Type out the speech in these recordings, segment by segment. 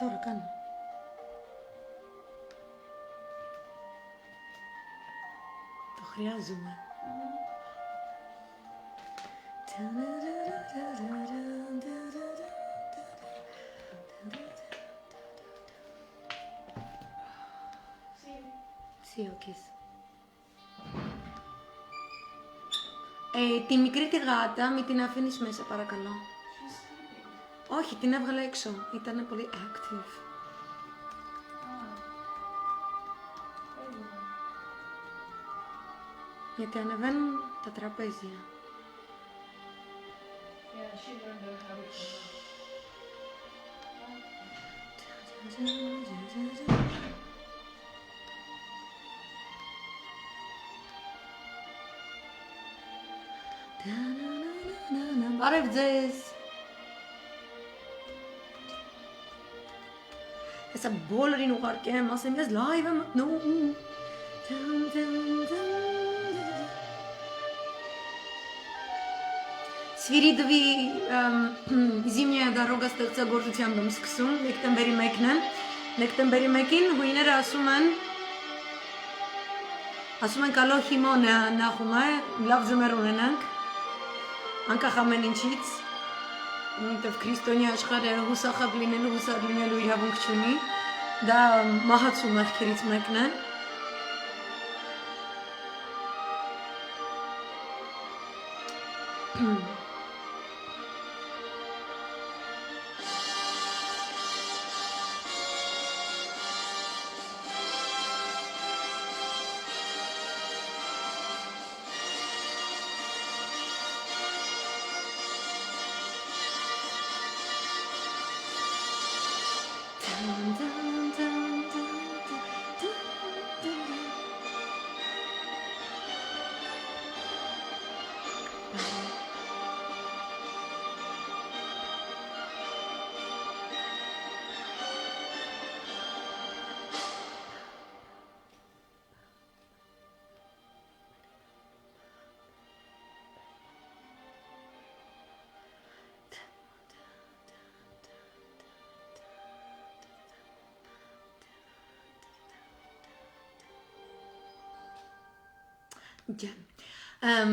Տորական Տոխրիազում է Sì, ho chiesto. Την μικρή τη γάτα, μην την αφήνεις μέσα παρακαλώ. Όχι, την έβγαλα έξω. Ήταν πολύ active. Γιατί ανεβαίνουν τα τραπέζια. Yeah, she learned how Բարև ձեզ։ Հեսա բոլորին ուղարկեմ, ասեմ ես լայվ եմ մտնում։ Սվիրիդովի Zimняя дорога ստեղծագործությամբ եմ սկսում, դեկտեմբերի 1-ն է։ Դեկտեմբերի 1-ին հույները ասում են կալո հիմո նախում է, լավ ձմեռ ունենանք, անկախ ամեն ինչից, որովհետև քրիստոնյա աշխարհը հուսախաբ լինելու, հուսար լինելու իրավունք չունի, դա մահացու մեղքերից մեկն է։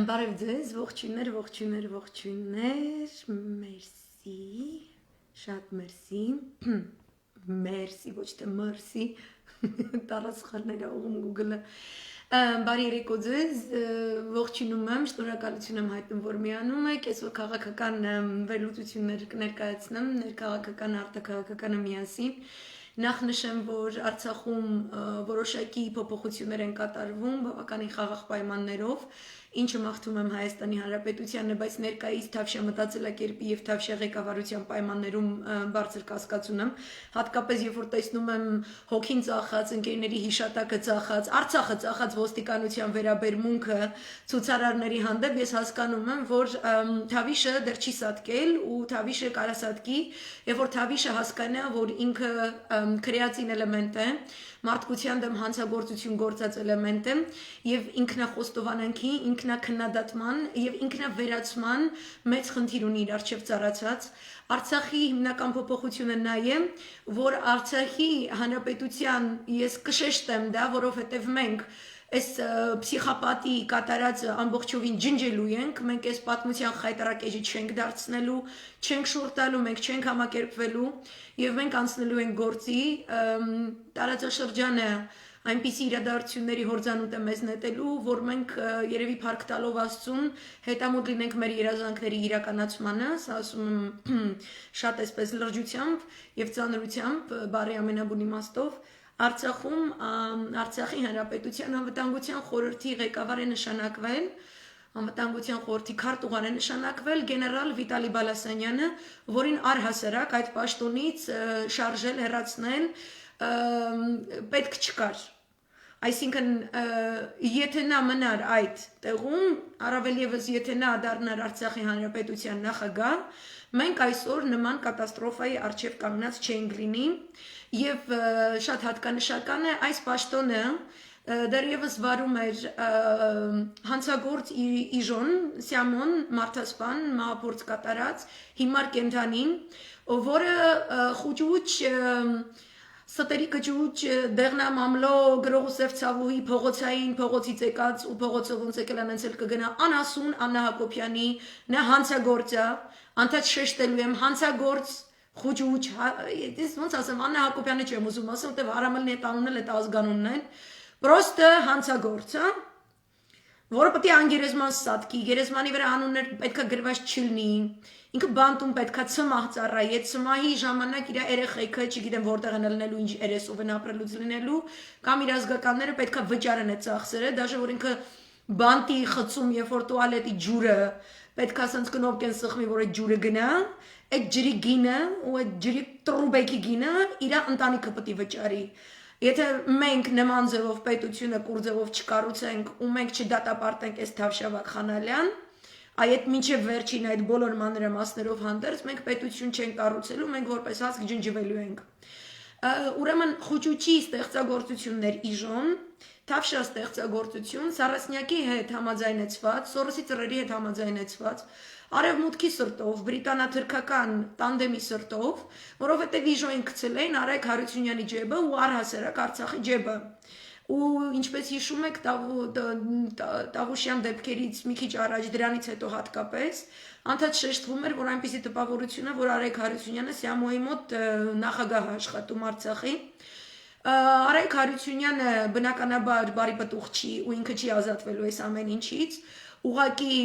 Բարև ձեզ, ողջույններ, մերսի, շատ մերսի, մերսի, ոչ թե մերսի, տարածքներն ուղում Google-ը, բարի երեկո ձեզ, ողջունում եմ, շնորհակալություն եմ հայտնում, որ միանում եք, ես քաղաքական վերլուծություններ կներկայացնեմ, ներքաղաքական, արտաքաղաքականը միասին, Նախ նշեմ, որ Արցախում որոշակի փոփոխություններ են կատարվում բավականին խաղաղ պայմաններով, ինչը մաղթում եմ Հայաստանի Հանրապետությանը, բայց ներկայիս Թավշյա մտածելակերպի եւ Թավշյա ղեկավարության պայմաններում բարձր կասկածում եմ, հատկապես երբ որ տեսնում եմ հոգին ծախած, ընկերների հիշատակը ծախած, Արցախը ծախած ոստիկանության վերաբերմունքը ցուցարարների հանդեպ, ես հասկանում եմ, որ Թավիշը դեռ չի սատկել ու Թավիշը կարասատկի, եւ որ Թավիշը հասկանա, որ ինքը քրեացին էլեմենտ է, մարդկության դեմ հանցագործություն գործած էլեմենտ է եւ ինքնախոստովանանքի, ինքնակննադատման եւ ինքնավերացման մեծ խնդիր ունի իր առջեւ ծառացած Արցախի հիմնական փոփոխությունը նա է, որ Արցախի հանրապետության ես կշեշտեմ դա, որովհետեւ մենք Այս պսիխապատի կատարածը ամբողջովին ջնջելու ենք, մենք այս պատմության խայտարակեջը չենք դարձնելու, չենք շուռ տալու, մենք չենք համակերպվելու եւ մենք անցնելու ենք գործի տարածաշրջանը այնպիսի իրադարձությունների հորձանուտ է մեզ նետելու, որ մենք երևի փառք տալով Աստծուն հետամուտ լինենք մեր երազանքների իրականացմանը, սա ասում եմ շատ այսպես լրջությամբ եւ ծանրությամբ, բարի ամենաբուն իմաստով Արցախում Արցախի Հանրապետության անվտանգության խորհրդի ղեկավար է նշանակվել, անվտանգության խորհրդի քարտուղար է նշանակվել գեներալ Վիտալի Բալասանյանը, որին առհասարակ այդ պաշտոնից շարժել հեռացնել պետք չկար։ Այսինքն, եթե նա մնար այդ տեղում, առավել ևս եթե նա դառնար Արցախի Հանրապետության նախագահ, մենք այսօր նման կատաստրոֆայի առջև կանգնած չենք լինի եւ շատ հատկանշական է այս պաշտոնը դեռևս վարում էր հանցագործ Իժոն Սյամոն Մարտասպան մահափորձ կատարած հիմար կենթանին, որը խուճուճ Ստերի կճուճ դեղնա մամլո գրողուսև ցավուհի փողոցային փողոցից եկած ու փողոցով ոնց եկել անցել կգնա անասուն Աննա Հակոբյանի նա հանցագործա անթաց շեշտելու եմ հանցագործ խուճուճ ես ոնց ասեմ Աննա Հակոբյանը չեմ ուզում ասեմ որտեվ հարամելն է տանունն էլ է ազգանունն են պրոստը հանցագործ հա որը պետք է անգերեզման սատկի գերեզմանի վրա անուններ պետքա գրված չլինի ինքը բանտում պետքա ծմահ ծառայի այդ ծմահի ժամանակ իր երեխեքը չգիտեմ որտեղ են լինելու ինչ երեսով են ապրելուց լինելու կամ իր ազգականները պետքա վճարեն այդ ծախսերը դաժե որ ինքը բանտի խցում երբ որ տուալետի ջուրը պետքա ասենց կնոպկեն սխմի որ այդ ջուրը գնա այդ ջրի գինը ու այդ ջրի տրուբեկի գինը իր ընտանիքը պետք է վճարի Եթե մենք նման ձևով պետությունը կուր ձևով չկառուցենք ու մենք չդատապարտենք այս Թավշյավակ Խանալյան, այդ մինչև վերջին այդ բոլոր մանրամասներով հանդերձ մենք պետություն չենք կառուցելու, մենք որպես հասկ ջնջվելու ենք։ Ուրեմն խուճուճի ստեղծագործություններ Իժոն, Թավշյա ստեղծագործություն, Սարասնյակի հետ համաձայնեցված, Սորոսի ծռերի հետ համաձայնեցված Արևմուտքի սրտով, բրիտանա-թուրքական տանդեմի սրտով, որովհետև Իժոին գցել էին Արայք Հարությունյանի ջեբը ու առհասարակ Արցախի ջեբը։ Ու ինչպես հիշում եք Տավուշյան դեպքերից մի քիչ առաջ դրանից հետո հատկապես անդադ շեշտվում էր, որ այնպիսի տպավորություն է, որ Արայք Հարությունյանը Սյամոյի մոտ նախագահ աշխատում Արցախի։ Արայք Հարությունյանը բնականաբար բարի պտուղ չի ու ինքը չի ազատվելու այս ամեն ինչից։ Ուղղակի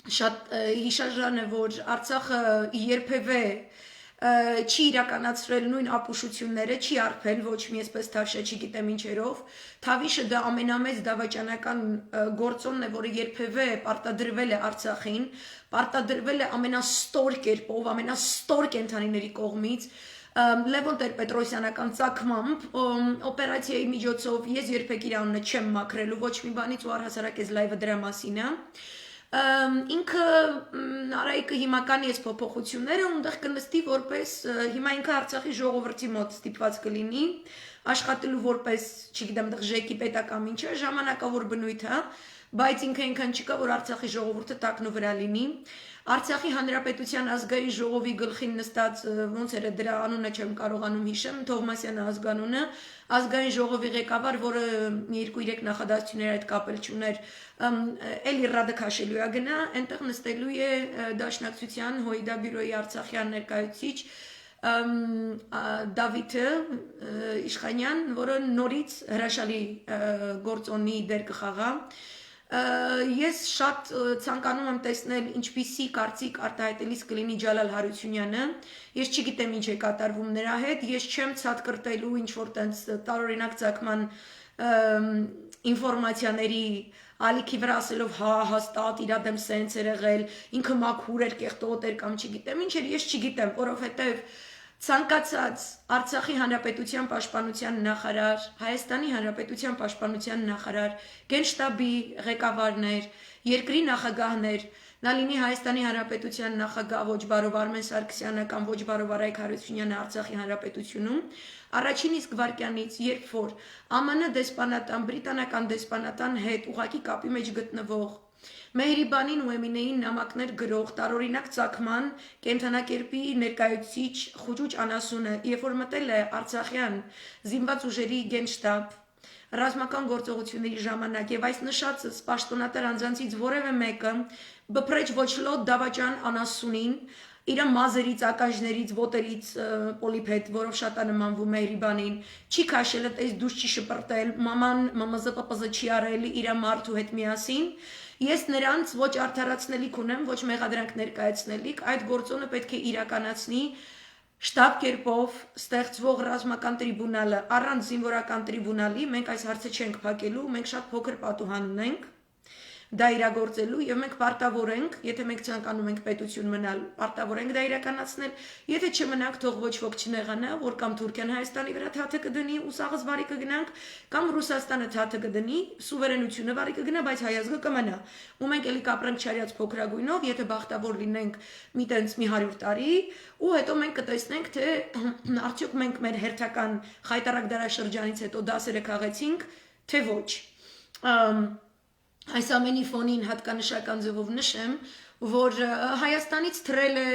Շատ հիշաժան է, որ Արցախը երբևէ չի իրականացրել նույն ապուշությունները, չի արփել ոչ մի այսպես Թավշյա չգիտեմ ինչերով, Թավիշը դա ամենամեծ դավաճանական գործոնն է, որը երբևէ պարտադրվել է Արցախին, պարտադրվել է ամենաստոր կերպով, ամենաստոր կենթանիների կողմից, Լևոն Տեր-Պետրոսյանական ծագմամբ օպերացիայի միջոցով ես երբեք իր անունը չեմ մաքրելու ոչ մի բանից ու առհասարակ այս լայվը դրա մասին է Ինքը Արայիկը հիմա կանի այս փոփոխությունները ունդեղ կնստի որպես հիմա ինքը Արցախի ժողովրդի մոտ ստիպված կլինի աշխատելու որպես չգիտեմ դեռ ժեկի պետական ինչը ժամանակավոր բնույթ է բայց ինքը այնքան չկա որ Արցախի ժողովուրդը տակնու վրա լինի Արցախի հանրապետության ազգային ժողովի գլխին նստած ոնց էր դրա անունը չեմ կարողանում հիշեմ Թովմասյանը ազգանունը ազգային ժողովի ղեկավար որը 2-3 նախադասություններ այդ կապել չուներ էլի ռադքաշելու է գնա այնտեղ նստելու է դաշնակցության հույդա բյուրոյի Արցախյան ներկայացուցիչ Դավիթը Իշխանյան որը նորից հրաշալի գործոնի դեր կխաղա Ես շատ ցանկանում եմ տեսնել ինչպիսի կարծիք արտահայտելիս կլինի Ջալալ Հարությունյանը ես չգիտեմ ինչ է կատարվում նրա հետ ես չեմ ցածկրտելու ինչ որ տենց տարօրինակ ցակման ինֆորմացիաների ալիքի վրա ասելով հա հաստատ իր դեմ սենց էր եղել ինքը մաքուր էր կեղտոտ էր կամ չգիտեմ ինչ էր ես չգիտեմ որովհետև Ցանկացած Արցախի հանրապետության պաշտպանության նախարար, Հայաստանի հանրապետության պաշտպանության նախարար, Գենշտաբի ղեկավարներ, երկրի նախագահներ, նա լինի Հայաստանի հանրապետության նախագահ ոչ բարով Արմեն Սարգսյանը կամ ոչ բարով Արայք Հարությունյանը Արցախի հանրապետությունում, առաջին իսկ վարքյանից, երբ որ ԱՄՆ դեսպանատան, բրիտանական դեսպանատան հետ ուղղակի կապի մեջ գտնվող Մեհրիբանին ու Էմինեին նամակներ գրող տարօրինակ ցակման կենթանակերպի ներկայացուցիչ Խուճուճ Անասունը երբ որ մտել է Արցախյան զինված ուժերի գենշտաբ ռազմական գործողությունների ժամանակ եւ այս նշածս պաշտոնատար անձանցից որևէ մեկը բփրեջ ոչ լոտ դավաճան Անասունին իր մազերից, ակաժներից, ոտերից պոլիպ հետ, որով շատ է նմանվում Մեհրիբանին, չի քաշել այդպես դուրս չի շպրտել, մաման մամզպպզը չի արել իր մարդու հետ միասին Ես նրանց ոչ արդարացնելիք ունեմ, ոչ մեղադրանք ներկայացնելիք, այդ գործոնը պետք է իրականացնի շտաբ կերպով ստեղծվող ռազմական տրիբունալը, առանց զինվորական տրիբունալի մենք այս հարցը չենք փակելու, մենք շատ փոքր պատուհան ունենք դա իրագործելու եւ մենք պարտավոր ենք, եթե մենք ցանկանում ենք պետություն մնալ, պարտավոր ենք դա իրականացնել, եթե չմնանք, թող ոչ ոք չնեղանա, որ կամ Թուրքիան Հայաստանի վրա թաթը կդնի ու սաղս վարի կգնանք, կամ Ռուսաստանը թաթը կդնի, սուվերենությունը վարի կգնա, բայց հայազգը կմնա։ Ու մենք էլի կապրենք չարյաց փոքրագույնով, եթե բախտավոր լինենք մի տենց մի 100 տարի, ու հետո մենք կտեսնենք, թե արդյոք մենք մեր հերթական խայտարակ դարաշրջանից հետո դասերը քաղեցինք թե ոչ։ Այս ամենի ֆոնին հատկանշական ձևով նշեմ, որ Հայաստանից թռել է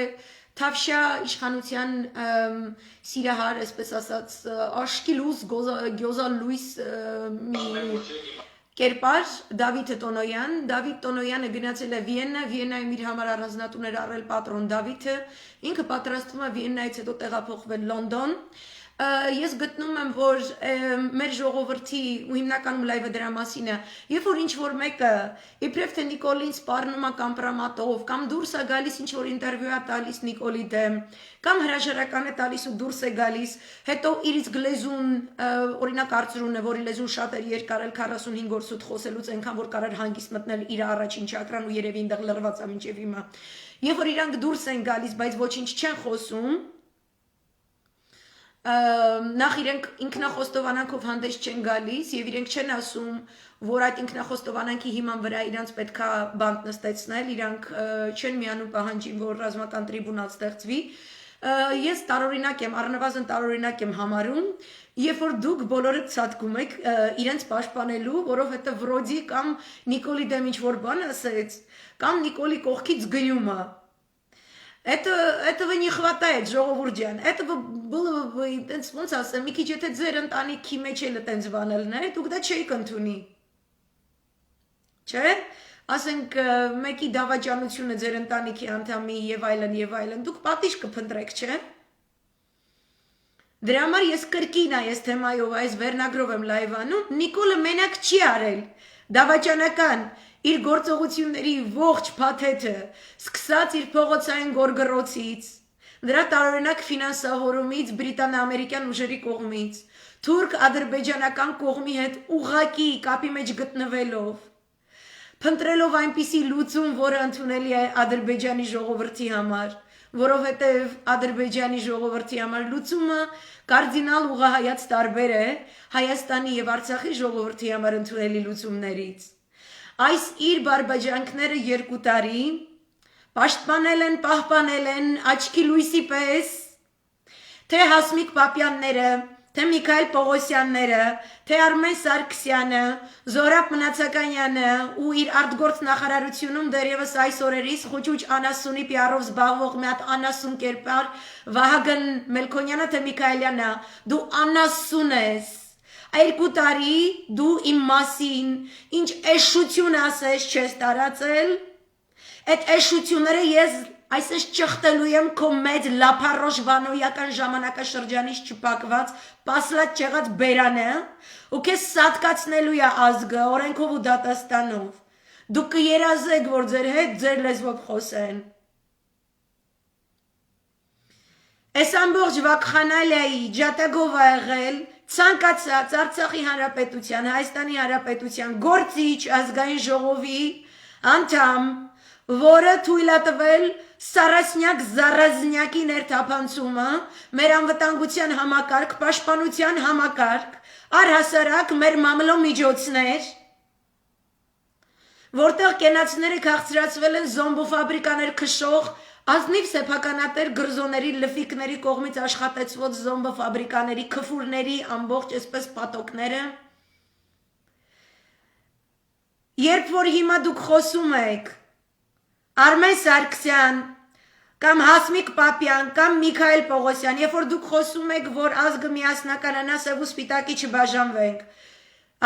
Թավշյա իշխանության սիրահար, այսպես ասած, աշկիլուս գյոզալույս մի կերպար Դավիթ Տոնոյանը գնացել է Վիեննա, Վիեննայում իր համար առանձնատուն էր առել պատրոն Դավիթը, ինքը պատրաստվում է Վիեննայից հետո տեղափոխվել Լոնդոն։ Ես գտնում եմ, որ մեր ժողովրդի ու հիմնականում լայվը դրա մասին է, երբ որ ինչ-որ մեկը իբրև թե Նիկոլին սպառնում է կամպրամատով, կամ դուրս է գալիս ինչ-որ ինտերվյու է տալիս Նիկոլի դեմ, կամ հրաժարական է տալիս ու դուրս է գալիս, հետո իրից գլեզուն, օրինակ Արծրունը, որի լեզուն շատ էր երկար էլ 45 օր սուտ խոսելուց, այնքան որ կարար հանգիստ մտնել իր առաջին չակրան ու երևի այնտեղ լրված է մինչև հիմա։ Երբ որ իրանք դուրս են գալիս, բայց ոչինչ չեն խոսում, նախ իրենք ինքնախոստովանանքով հանդես չեն գալիս եւ իրենք չեն ասում, որ այդ ինքնախոստովանանքի հիման վրա իրանց պետքա բանտ նստեցնել, իրանք չեն միանում պահանջին, որ ռազմական տրիբունալ ստեղծվի։ Ես տարօրինակ եմ, առնվազն տարօրինակ եմ համարում, երբ որ դուք բոլորը ցածկում եք իրենց պաշտպանելու, որովհետեւ Վրոդի կամ Նիկոլի դեմ ինչ-որ բան ասեց, կամ Նիկոլի կողքից գրում է։ Этого не хватает, ժողովուրդ ջան։ Это было այնպես ոնց ասեմ, մի քիչ եթե ձեր ընտանիքի մեջ էլ այդպես բաներն է, դուք դա չեք ընդունի։ Չէ՞։ Ասենք մեկի դավաճանությունը ձեր ընտանիքի անդամի եւ այլն, դուք պատիժ կփնտրեք, չէ՞։ Դրա համար ես կրկին այս թեմայով, այս վերնագրով եմ լայվանում, Նիկոլը մենակ չի արել դավաճանական իր գործողությունների ողջ փաթեթը, սկսած իր փողոցային գորգռոցից, դրա տարօրինակ ֆինանսավորումից բրիտանա-ամերիկյան ուժերի կողմից, թուրք-ադրբեջանական կողմի հետ ուղղակի կապի մեջ գտնվելով, փնտրելով այնպիսի լուծում, որը ընդունելի է Ադրբեջանի ժողովրդի համար, որովհետև Ադրբեջանի ժողովրդի համար լուծումը կարդինալ ուղղահայաց տարբեր է Հայաստանի եւ Արցախի ժողովրդի համար ընդունելի լուծումներից։ Այս իր բարբաջանքները 2 տարի պաշտպանել են, պահպանել են աչքի լույսի պես, թե Հասմիկ Պապյանները, թե Միքայել Պողոսյանները, թե Արմեն Սարգսյանը, Զորաբ Մնացականյանը ու իր արտգործ նախարարությունում դեռևս այս օրերից խոճուճ անասունի պիարով զբաղվող մի հատ անասուն կերպար Վահագն Մելքոնյանը, թե Միքայելյանը, դու անասուն ես։ 2 տարի դու իմ մասին ինչ էշություն ասես չես տարածել, այդ էշությունները ես այսպես ճխտելու եմ քո մեծ լափառոշ վանոյական ժամանակաշրջանից չփակված պասլատ չեղած բերանը ու քեզ սատկացնելու է ազգը օրենքով ու դատաստանով։ Դուք կերազեք, որ ձեր հետ ձեր լեզվով խոսեն։ Այս ամբողջ վակխանալիայի ջատագով ա եղել ցանկացած Արցախի Հանրապետության, Հայաստանի Հանրապետության գործիչ ազգային ժողովի անդամ, որը թույլ է տվել սարասնյակ զարազնյակի ներթափանցումը, մեր անվտանգության համակարգ, պաշտպանության համակարգ, առհասարակ մեր մամլո միջոցներ, որտեղ կենացիները քաղցրացվել են զոմբոֆաբրիկաներ քշող ազնիվ սեփականատեր գրզոների լֆիկների կողմից աշխատեցված զոմբոֆաբրիկաների քֆուրների ամբողջ այսպես պատոկները։ Երբ որ հիմա դուք խոսում եք Արմեն Սարգսյան կամ Հասմիկ Պապյան կամ Միքայել Պողոսյան, երբ որ դուք խոսում եք, որ ազգը միասնականանա, սև ու սպիտակի չբաժանվենք,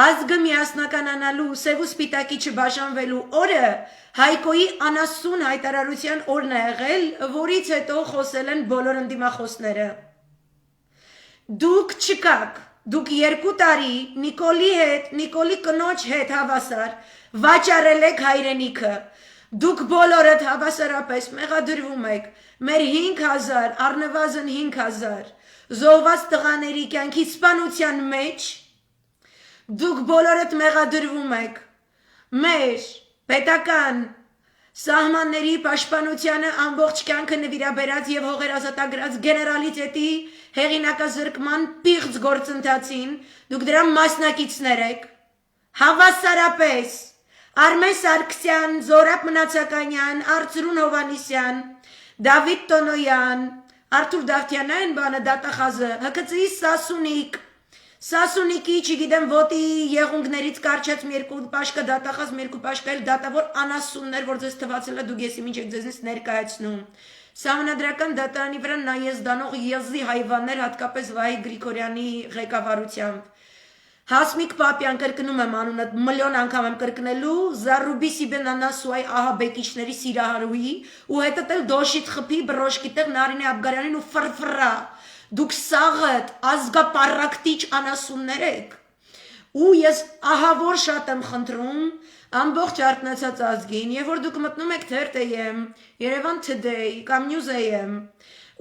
ազգը միասնականանալու, սև ու սպիտակի չբաժանվելու օրը Հայկոյի անասուն հայտարարության օրն է եղել, որից հետո խոսել են բոլոր ընդդիմախոսները։ Դուք չկաք, դուք 2 տարի Նիկոլի հետ, Նիկոլի կնոջ հետ հավասար վաճառել եք հայրենիքը։ Դուք բոլորդ հավասարապես մեղադրվում եք մեր 5000, առնվազն 5000 զոհված տղաների կյանքի սպանության մեջ, դուք բոլորդ մեղադրվում եք մեր պետական սահմանների պաշտպանությանը ամբողջ կյանքը նվիրաբերած եւ հողերազատագրած գեներալիտետի հեղինակազրկման պիղծ գործընթացին, դուք դրա մասնակիցներ եք, հավասարապես Արմեն Սարգսյան, Զորաբ Մնացականյան, Արծրուն Հովանիսյան, Դավիթ Տոնոյան, Արթուր Դավթյանն բանը դատախազը, ՀԿՑ-ի Սասունիկ, Սասունիկի, չգիտեմ, ոտի եղունգներից կարճած մի երկու պաշկա դատախազ, մի երկու պաշկա էլ դատավոր անասուններ, որ ձեզ թվացել է դուք եսի մինչ եք ձեզնից ներկայացնում։ Սահմանադրական դատարանի վրա նայեզդանող եզի հայվաններ, հատկապես Վահի Գրիգորյանի ղեկավարությամբ։ Հասմիկ Պապյան կրկնում եմ անունը, միլիոն անգամ եմ կրկնելու, Զարուբի Սիբեն Անասուայ ահաբեկիչների սիրահարուհի, ու հետդ էլ դոշիտ խփի բրոշկի տեղ Նարինե Աբգարյանին ու ֆրֆրա։ Դուք սաղըտ ազգապարակտիչ անասուններ եք։ Ու ես ահավոր շատ եմ խնդրում ամբողջ արտնացած ազգին, եւ որ դուք մտնում եք թերթ.am, Yerevan Today կամ News AM,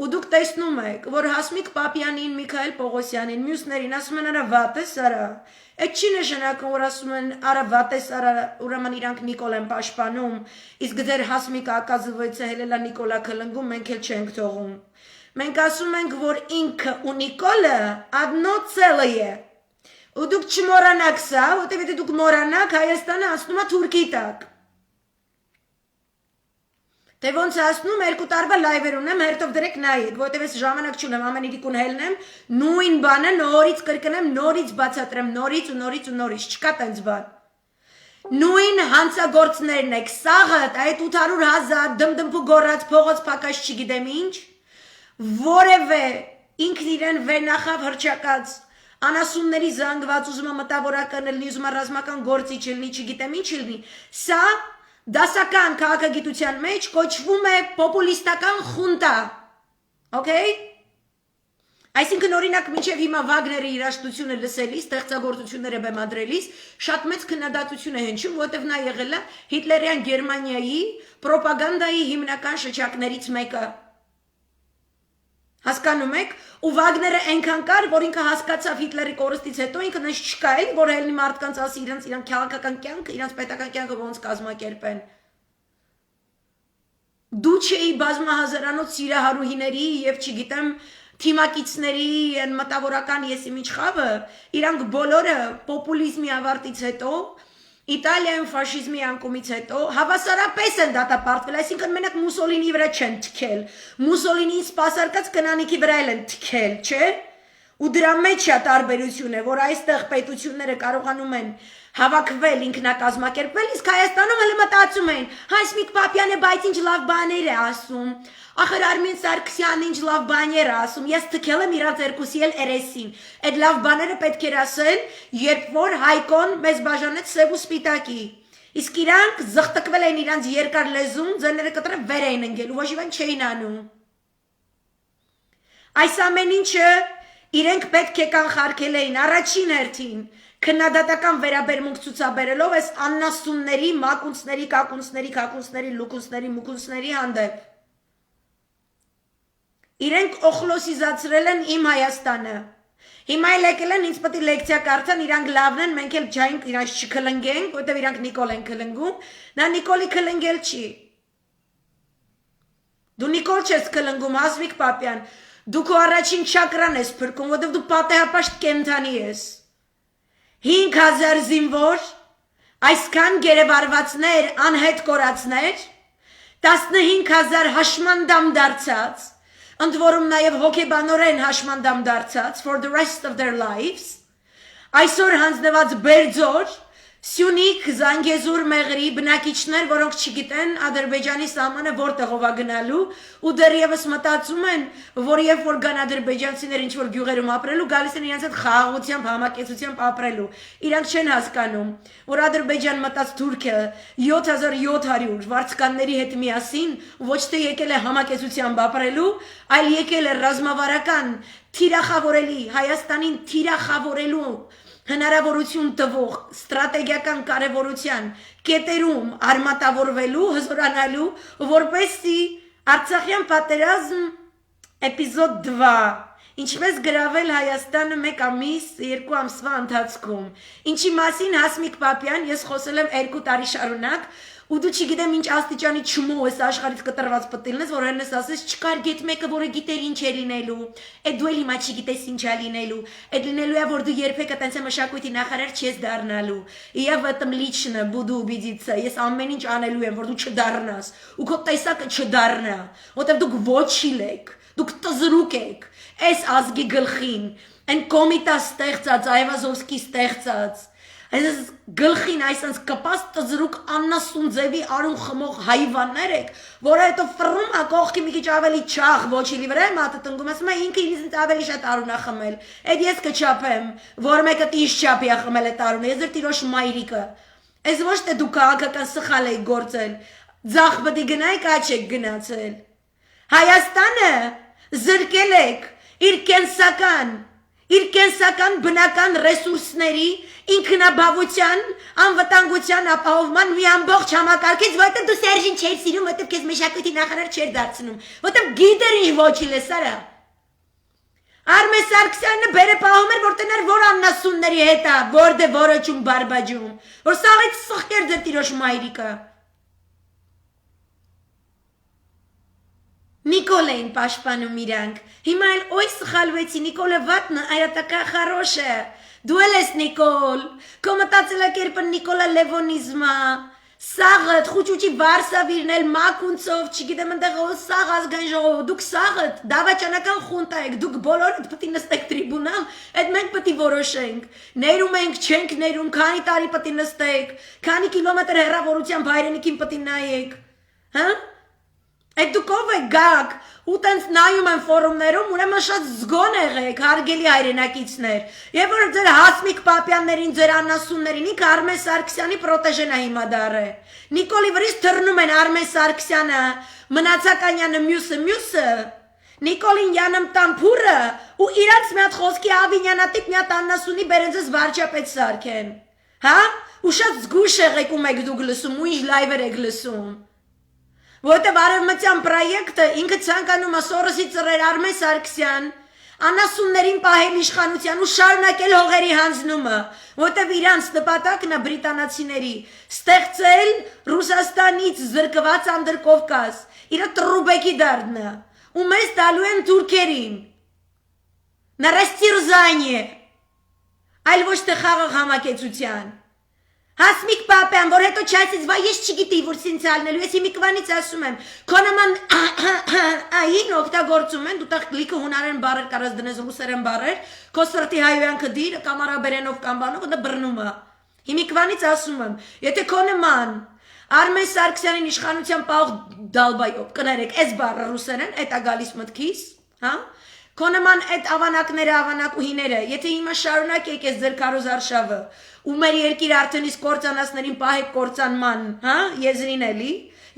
ու դուք տեսնում եք, որ Հասմիկ Պապյանին, Միքայել Պողոսյանին, մյուսներին ասում են արա վատես արա, այդ չի նշանակում, որ ասում են արա վատես արա, ուրեմն իրանք Նիկոլ են պաշտպանում, իսկ ձեր Հասմիկը оказывается հելելա Նիկոլա քլնգում, մենք էլ չենք թողում։ Մենք ասում ենք, որ ինքը ու Նիկոլը одно целое։ Ու դուք չմոռանաք սա, որտեղ եթե դուք մոռանաք, Հայաստանը անցնում է Թուրքի տակ։ Դե ոնց ասնում, 2 տարվա լայվեր ունեմ, հերթով դրեք նայեք, որտեղ ես ժամանակ չունեմ, ամեն իրիկուն հելնեմ, նույն բանը նորից կրկնեմ, նորից բացատրեմ, նորից ու նորից ու նորից, չկա տենց բան։ Նույն հանցագործներն եք, սաղըտ, այդ 800,000 դմդմփու գորած փողոց փակած չգիտեմ ինչ, որևէ ինքն իրեն վերնախավ հրճակած անասունների զանգված ուզում է մտավորական լինի, ուզում է ռազմական գործիչ լինի, չգիտեմ ինչ լինի, սա դասական քաղաքագիտության մեջ կոչվում է պոպուլիստական խունտա, okay? Այսինքն օրինակ մինչև հիմա Վագների երաժշտությունը լսելիս, ստեղծագործությունները բեմադրելիս, շատ մեծ քննադատություն է հնչում, որտեղ նա եղել է Հիտլերյան Գերմանիայի պրոպագանդայի հիմնական շչակներից մեկը։ Հասկանում եք, ու Վագները այնքան կար, որ ինքը հասկացավ Հիտլերի կորստից հետո ինքը նշ չկա էլ, որ ելնի մարդկանց ասի իրանց քաղաքական կյանքը, իրանց պետական կյանքը ոնց կազմակերպեն։ Դու չէի բազմահազարանոց սիրահարուհիների եւ չգիտեմ թիմակիցների են մտավորական եսի միջ խավը, իրանք բոլորը պոպուլիզմի ավարտից հետո Իտալիայում ֆաշիզմի անկումից հետո հավասարապես են դատապարտվել, այսինքն մենակ Մուսոլինի վրա չեն թքել, Մուսոլինին սպասարկած կնանիքի վրա են թքել, չէ՞։ Ու դրա մեջ է տարբերությունը, որ այստեղ պետությունները կարողանում են հավաքվել, ինքնակազմակերպվել, իսկ Հայաստանում հələ մտածում են, Հասմիկ Պապյանը բայց ինչ լավ բաներ է ասում, ախր Արմեն Սարգսյանն ինչ լավ բաներ է ասում, ես թքել եմ իրանց երկուսի էլ երեսին, այդ լավ բաները պետք էր ասել, երբ որ Հայկոն մեզ բաժանեց սև ու սպիտակի, իսկ իրանք զղտկվել են իրանց երկար լեզուն, ձեռները կտրել վեր էին ընկել ու ոչ իվան չէին անում։ Այս ամեն ինչը իրենք պետք է կանխարգել էին առաջին հերթին, քննադատական վերաբերմունք ցուցաբերելով այս աննասունների, մակունցների, կակունցների, քակունցների, լուկունցների, մուկունցների հանդեպ։ Իրենք օխլոսիզացրել են իմ Հայաստանը։ Հիմա էլ եկել են ինձ պետք է լեկցիա կարդան, իրանք լավն են, մենք էլ ջայինք իրանք չքլնգենք, որտեղ իրանք Նիկոլ են քլնգում, նա Նիկոլի քլնգել չի։ Դու Նիկոլ չես քլնգում, Հասմիկ Պապյան, դու քո առաջին չակրան ես փրկում, որտեղ դու պատեհապաշտ կենթանի ես։ 5000 զինվոր, այսքան գերեվարվածներ, անհետ կորածներ, 15000 հաշմանդամ դարձած, ընդ որում նաև հոգեբանորեն հաշմանդամ դարձած for the rest of their lives, այսօր հանձնված Բերձոր, Սյունիք, Զանգեզուր, Մեղրի բնակիչներ, որոնք չգիտեն Ադրբեջանի սահմանը որտեղով է գնալու ու դեռևս մտածում են, որ երբ որ գան ադրբեջանցիներ ինչ որ գյուղերում ապրելու, գալիս են իրենց հետ խաղաղությամբ, համակեցությամբ ապրելու։ Իրանք չեն հասկանում, որ Ադրբեջան մտած Թուրքիա 7700 վարձկանների հետ միասին ոչ թե եկել է համակեցությամբ ապրելու, այլ եկել է ռազմավարական թիրախավորելի Հայաստանին թիրախավորելու հնարավորություն տվող ստրատեգիական կարևորության կետերում արմատավորվելու, հզորանալու, որպեսզի Արցախյան պատերազմ էպիզոդ 2 ինչպես գրավել Հայաստանը 1 ամիս, 2 ամսվա ընթացքում, ինչի մասին Հասմիկ Պապյան ես խոսել եմ 2 տարի շարունակ, ու դու չգիտեմ ինչ աստիճանի չմու ես աշխարհից կտրված պտիլնես, որ հենես ասես չկար գետ մեկը, որը գիտեր ինչ է լինելու, այդ դու էլ հիմա չգիտես ինչ է լինելու, այդ լինելու է, որ դու երբեք այտենց մշակույթի նախարար չես դառնալու, я в этом лично буду убедиться, ես ամեն ինչ անելու եմ, որ դու չդառնաս, ու քո տեսակը չդառնա, որտեվ դուք ոչիլ եք, դուք տզրուկ եք, այս ազգի գլխին, այն կոմիտա ստեղծած, Այվազովսկի ստեղծած, այս գլխին այսպես կպած տզրուկ աննասուն ձևի արուն խմող հայվաններ եք, որը հետո ֆռում է կողքի մի քիչ ավելի չաղ ոչիլի վրա է մատը տնկում, ասում է ինքը ինձ ավելի շատ արուն է խմել, այդ ես կչափեմ, որ մեկը տիշ չափի է խմել այդ արունը, ես դեռ տիրոջ մայրիկը, այս ոչ թե դու քաղաքական սխալ եք գործել, ձախ բդի գնայք աչ եք գնացել, Հայաստանը զրկել եք իր կենսական բնական ռեսուրսների ինքնաբավության, անվտանգության ապահովման մի ամբողջ համակարգից, որտեղ դու Սերժին չէր սիրում, որտեղ քեզ մշակույթի նախարար չէր դարձնում, որտեղ գիտեր ինչ ոչիլ է սարա։ Արմեն Սարգսյանը բերը պահում էր, որտեղ էր որ աննասունների հետ է, որդե որոչում բարբաջում, որ սաղից սխկեր ձեր տիրոջ մայրիկը։ Նիկոլ էին պաշտպանում իրանք, հիմա էլ օй սխալվեցի, Նիկոլը վատնը, այա տակա խարոշը, դու էլ ես Նիկոլ, քո մտածելակերպը Նիկոլա Լևոնիզմա, սաղըտ, խուճուճի վարսավիրն էլ մակունցով, չգիտեմ ընդեղ սաղ ազգային ժողով, դուք սաղըտ, դավաճանական խունտա եք, դուք բոլորդ պտի նստեք տրիբունալ, այդ մենք պտի որոշենք, ներում ենք, չենք ներում, քանի տարի պտի նստեք, քանի կիլոմետր հեռավորությամբ հայրենիքին պտի նայեք, հա? Այդ դուք ով եք գաք, ու տենց նայում են ֆորումներում, ուրեմն շատ զգոն եղեք, հարգելի հայրենակիցներ, եւ որ ձեր Հասմիկ Պապյաններին, ձեր անասուններին, ինքը Արմեն Սարգսյանի պրոտեժեն է հիմա դառը։ Նիկոլի վրից թռնում են Արմեն Սարգսյանը, Մնացականյանը, մյուսը, Նիկոլին Յանեմ Տամփուրը, ու իրանց մի հատ խոսքի Ավինյանատիպ մի հատ անասունի բերենձես վարչապետ սարքեն։ Հա? Ու շատ զգուշ եղեք ու մեկ դուք լսում, ու ինչ լայվեր եք լսում։ Որտեւ արևմտյան պրոյեկտը ինքը ցանկանում է Սորոսի ծռեր Արմեն Սարգսյան անասուններին պահել իշխանության ու շարունակել հողերի հանձնումը, որտեւ իրանց նպատակն է բրիտանացիների ստեղծել Ռուսաստանից զրկված Անդրկովկազ, իր տրուբեկի դառնա, ու մեզ տալու են թուրքերին։ На растерзание, այլ ոչ թե խաղաղ համակեցության։ Հասմիկ Պապյան, որ հետո չասից, վայ ես չգիտեի, որ սինց ալնելու, ես հիմիկվանից ասում եմ, քո նման այն օգտագործում են, դու տեղ լիքը հունարեն բարեր կարած դնես ռուսերեն բարեր, քո սրտի հայոյանքը դիր, կամ արաբերենով կամ բանով, դա բռնում է։ Հիմիկվանից ասում եմ, եթե քո նման Արմեն Սարգսյանին իշխանության պահող դալբայով, կներեք, այս բառը ռուսերեն, այդ է գալիս մտքիս, հա? Քո նման այդ ավանակները, ավանակուհիները, եթե հիմա շարունակեք ես ձեր քարոզ արշավը, ու մեր երկիր արդեն իսկ կործանածներին պահեք կործանման, հա, եզրին էլի,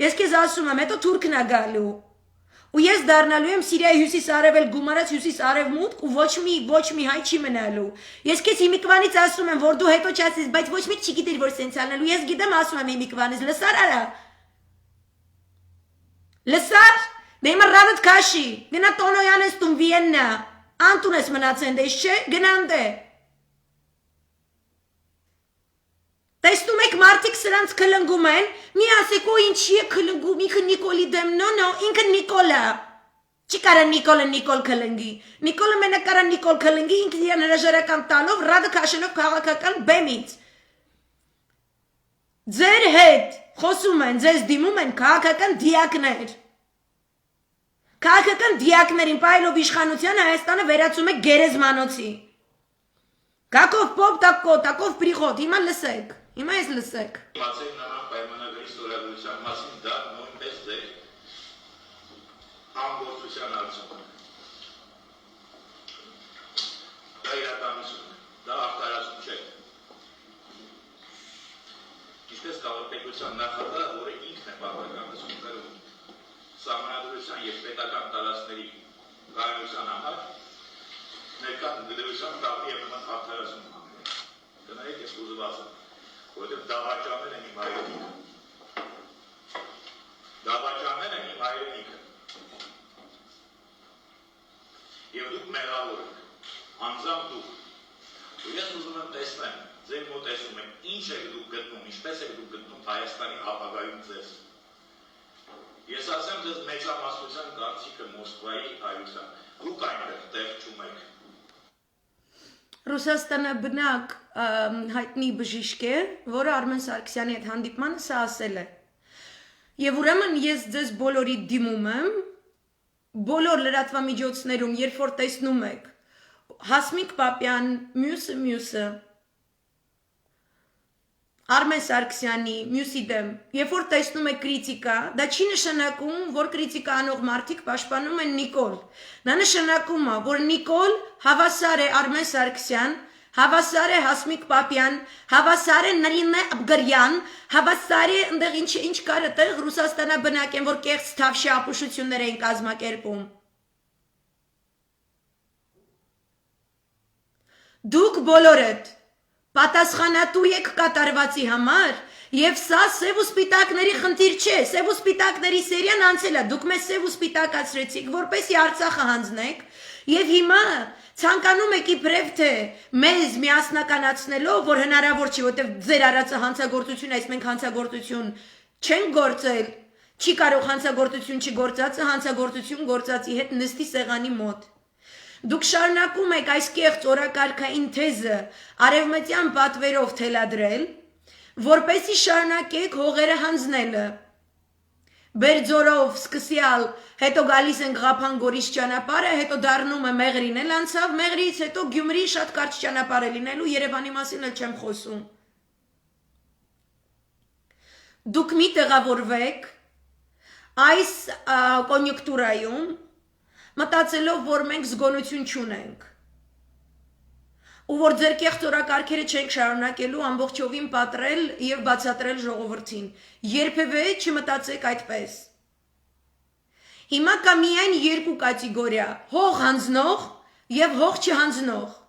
ես քեզ ասում եմ, հետո թուրքն է գալու, ու ես դառնալու եմ Սիրիայի հյուսիս-արևել գումարած հյուսիս-արևմուտք ու ոչ մի հայ չի մնալու, ես քեզ հիմիկվանից ասում եմ, որ դու հետո չասես, բայց ոչ մի չգիտիր, որ սենց անելու, ես գիտեմ, ասում եմ հիմիկվանից, լսար արա, լսար, դե հիմա ռադդ քաշի, գնա Տոնոյան ես տուն Վիեննա, անտուն ես մնացեն դես չէ, գնան դե, տեսնում եք մարդիկ սրանց կլնգում են, մի ասեք ու ինչի է կլնգում, ինքը Նիկոլի դեմ, նո, ինքը Նիկոլա, չի կարա Նիկոլ կլնգի, Նիկոլը մենակ կարա Նիկոլ կլնգի, ինքը իրան հրաժարական տալով, ռադը քաշելով քաղաքական բեմից, ձեր հետ խոսում են, ձեզ դիմում են քաղաքական դիակներ, քաղաքական դիակներին պայլով իշխանության Հայաստանը վերածում է գերեզմանոցի, կակով պոպ, տակով պրիխոտ, հիմա լսեք, հիմա ես լսեք։ Մացեք նրան պայմանագրի ստորագրության մասին դա նույնպես ձեր համգործության արդյունք։ Դա իրականություն, դա արտարացում չէ։ Ինչպես քաղաքապետության նախագահը, որը ինքն է պատասխանատվություն կրում սահմանադրության և պետական տարածքների կայունության համար, ներկա դրության տալի և նման արտարացում հանել։ Կնայեք ես ուզված եմ, որովհետև դավաճաններ են իմ հայրենիքը։ Դավաճաններ են իմ հայրենիքը։ Եվ դուք մեղավոր եք, անձամբ դուք։ Ու ես ուզում եմ տեսնեմ, ձեր մոտեցում եմ, ինչ եք դուք գտնում, ինչպես եք դուք գտնում Հայաստանի ապագայում ձեզ։ Ես ասեմ ձեզ մեծամասնության կարծիքը Մոսկվայի հայության, դուք այնտեղ տեղ չունեք։ Ռուսաստանը բնակ հայտնի բժիշկ է, որը Արմեն Սարգսյանի հետ հանդիպմանը սա ասել է։ Եվ ուրեմն ես ձեզ բոլորի դիմում եմ, բոլոր լրատվամիջոցներում, երբ որ տեսնում եք Հասմիկ Պապյան, մյուսը Արմեն Սարգսյանի, մյուսի դեմ, երբ որ տեսնում եք կրիտիկա, դա չի նշանակում, որ կրիտիկա անող մարդիկ պաշտպանում են Նիկոլ։ Դա նշանակում է, որ Նիկոլ հավասար է Արմեն Սարգսյան, հավասար է Հասմիկ Պապյան, հավասար է Նարինե Աբգարյան, հավասար է ընդեղ ինչ կար այդտեղ Ռուսաստանաբնակ են, որ կեղծ թավշի ապուշություններ էին կազմակերպում։ Դուք բոլորդ պատասխանատու եք կատարվածի համար եւ սա սև ու սպիտակների խնդիր չէ, սև ու սպիտակների սերիան անցել է, դուք մեզ սև ու սպիտակացրեցիք, որպեսզի Արցախը հանձնեք եւ հիմա ցանկանում եք իբրև թե մեզ միասնականացնելով, որ հնարավոր չի, որտեւ ձեր արածը հանցագործություն է, այս մենք հանցագործություն չենք գործել, չի կարող հանցագործություն չգործածը հանցագործություն գործածի հետ նստի սեղանի մոտ։ Դուք շարունակում եք այս կեղծ օրակարգային թեզը արևմտյան պատվերով թելադրել, որպեսզի շարունակեք հողերը հանձնելը։ Բերձորով սկսյալ, հետո գալիս են Ղափան-Գորիս ճանապարհը, հետո դառնում է Մեղրին էլ անցավ, Մեղրիից հետո Գյումրի շատ կարճ ճանապարհ է լինելու, Երևանի մասին էլ չեմ խոսում։ Դուք մի տեղավորվեք այս կոնյունկտուրայում մտածելով, որ մենք զգոնություն չունենք, ու որ ձեր կեղծ օրակարգերը չենք շարունակելու ամբողջովին պատրել եւ բացատրել ժողովրդին, երբևէ չմտածեք այդպես։ Հիմա կա միայն երկու կատեգորիա՝ հող հանձնող եւ հող չհանձնող։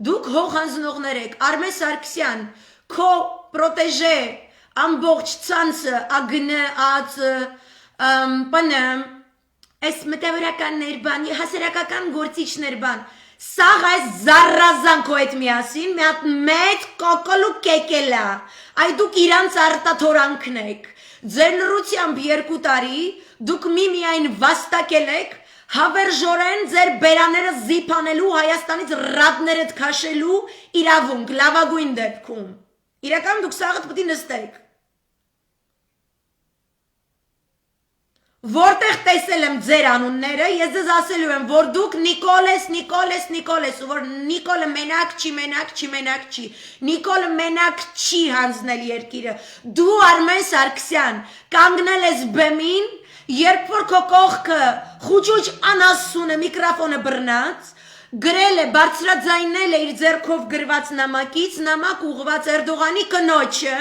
Դուք հող հանձնողներ եք, Արմեն Սարգսյան, քո պրոտեժե ամբողջ ցանցը, ԱԳՆ, ԱԱՑ, ՊՆ Այս մտավորականներ բան, հասարակական գործիչներ բան, սաղ այս զարազանքո հետ միասին, մի հատ մեծ կոկոլ ու կեկել է, այ դուք իրանց արտաթորանքն եք, ձեր լռությամբ 2 տարի, դուք միայն վաստակել եք, հավերժորեն ձեր բերաները զիփանելու, Հայաստանից ռադներդ քաշելու իրավունք, լավագույն դեպքում, իրական դուք սաղդ պտի նստեք, Որտեղ տեսել եմ ձեր անունները, ես ձեզ ասելու եմ, որ դուք Նիկոլ ես, ու որ Նիկոլը մենակ չի, Նիկոլը մենակ չի հանձնել երկիրը, դու Արմեն Սարգսյան, կանգնել ես բեմին, երբ որ քո կողքը խուճուճ անասունը միկրոֆոնը բռնած, գրել է, բարձրաձայնել է իր ձեռքով գրված նամակից, նամակ ուղղված Էրդողանի կնոջը,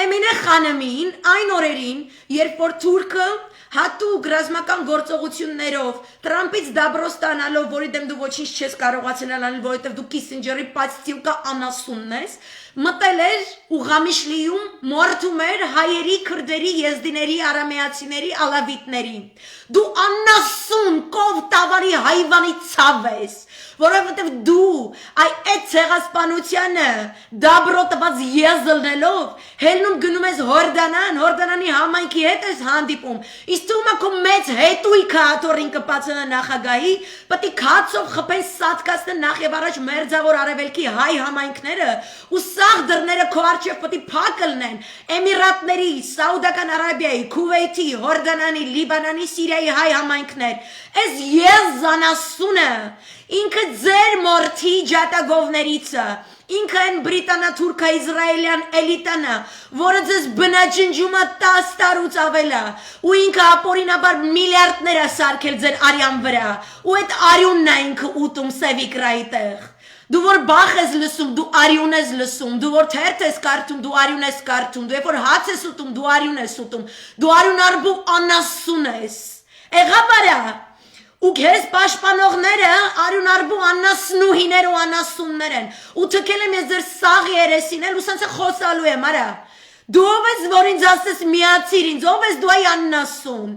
Էմինե Խանամին, այն օրերին, երբ որ թուրքը հատուկ ռազմական գործողություններով Տրամպից դաբրո ստանալով, որի դեմ դու ոչինչ չես կարողացել անել, որովհետև դու Կիսինջերի պաստիլկա անասունն ես, մտել էր Ուղամիշլիում մորթում էր հայերի, քրդերի, եզդիների, արամեացիների, ալավիտների։ Դու անասուն կով տավարի հայվանի ցավ ես, որովհետև դու այդ ցեղասպանությանը դաբրո տված եզլնելով հելնում գնում ես Հորդանանի համայնքի հետ ես հանդիպում, իսկ թվում է քո մեծ հետույքը աթոռին կպած նախագահի, պետք է քացով խփեն սատկացնեն նախ եւ առաջ մերձավոր արևելքի հայ համայնքները ու սաղ դռները քո առջև պետք է փակ լնեն Էմիրատների, Սաուդական Արաբիայի, Քուվեյթի, Հորդանանի, Լիբանանի, Սիրիայի հայ համայնքներ, այս եզանասունը ինքը ձեր մորթի ջատագովներիցը, ինքը են բրիտանա-թուրքա-իզրայելյան էլիտանը, որը ձեզ բնաջնջում է 10 տարուց ավելա, ու ինքը ապօրինաբար միլիարդներ է սարքել ձեր արյան վրա, ու այդ արյունն է ինքը ուտում սևիկրայի տեղ։ Դու որ բախ ես լսում, դու արյուն ես լսում, դու որ թերթ ես կարդում, դու արյուն ես կարդում, դու երբ որ հաց ես ուտում, դու արյուն ես ուտում, դու արյուն արբու անասուն ես։ Եղաբարա ու քեզ պաշտպանողները արյուն արբու անասնուհիներ ու անասուններ են, ու թքել եմ ես ձեր սաղ երեսին էլ ու սենց է խոսալու եմ, արա, դու ով ես, որ ինձ ասես միացիր ինձ, ով ես դու այ անասուն,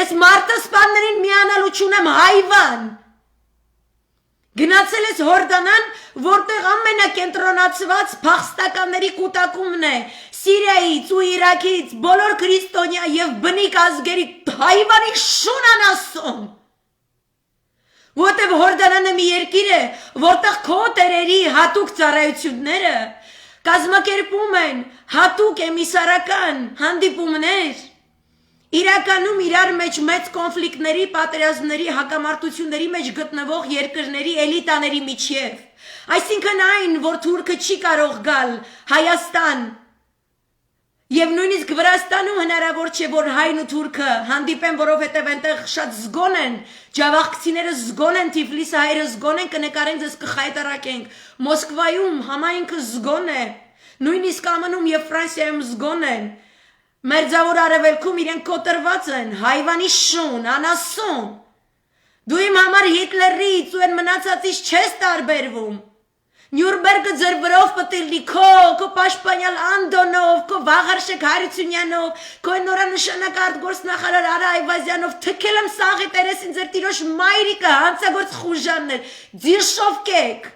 ես մարտասպաններին միանալու չունեմ հայվան, գնացել ես Հորդանան, որտեղ ամենակենտրոնացված փախստականների կուտակումն է, Սիրիայից ու Իրաքից, բոլոր քրիստոնյա եւ բնիկ ազգերի հայվանի շուն անասուն, որտեղ Հորդանանը մի երկիր է, որտեղ քո տերերի հատուկ ծառայությունները կազմակերպում են հատուկ էմիսարական հանդիպումներ, իրականում իրար մեջ մեծ կոնֆլիկտների, պատերազմների, հակամարտությունների մեջ գտնվող երկրների էլիտաների միջև։ Այսինքն այն, որ թուրքը չի կարող գալ Հայաստան եւ նույնիսկ Վրաստանում հնարավոր չէ, որ հայն ու թուրքը հանդիպեն, որովհետեւ այնտեղ շատ զգոն են, ջավախքցիները զգոն են, Թիֆլիսի հայերը զգոն են, կնկարենք, ձեզ կխայտարակենք։ Մոսկվայում համայնքը զգոն է, նույնիսկ ԱՄՆ-ում եւ Ֆրանսիայում զգոն են։ Մերձավոր Արևելքում իրենք կոտրված են, հայվանի շուն, անասուն։ Դու իմ համար Հիտլերից ու այն մնացածից չես տարբերվում։ Նյուրնբերգը ձեր վրով պտիլնի քո պաշտպանյալ Անդոնով, քո Վաղարշակ Հարությունյանով, քո նորանշանակ արտգործնախարար Արա Այվազյանով թքել եմ սաղի տերեսին ձեր տիրոջ մայրիկը, հանցագործ խուժաններ, ձիրշով կեք։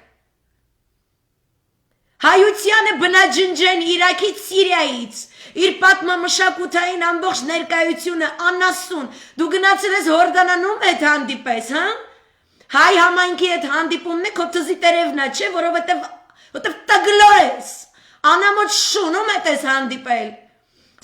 Հայությանը բնաջնջեն Իրաքից, Սիրիայից, իր պատմամշակութային ամբողջ ներկայությունը անասուն, դու գնացել ես Հորդանանում հետ հանդիպես, հա? Հայ համայնքի հետ հանդիպումն է, քո թզի տերևնա, չէ, որովհետև տգլոր ես, անամոտ շունում հետ ես հանդիպել։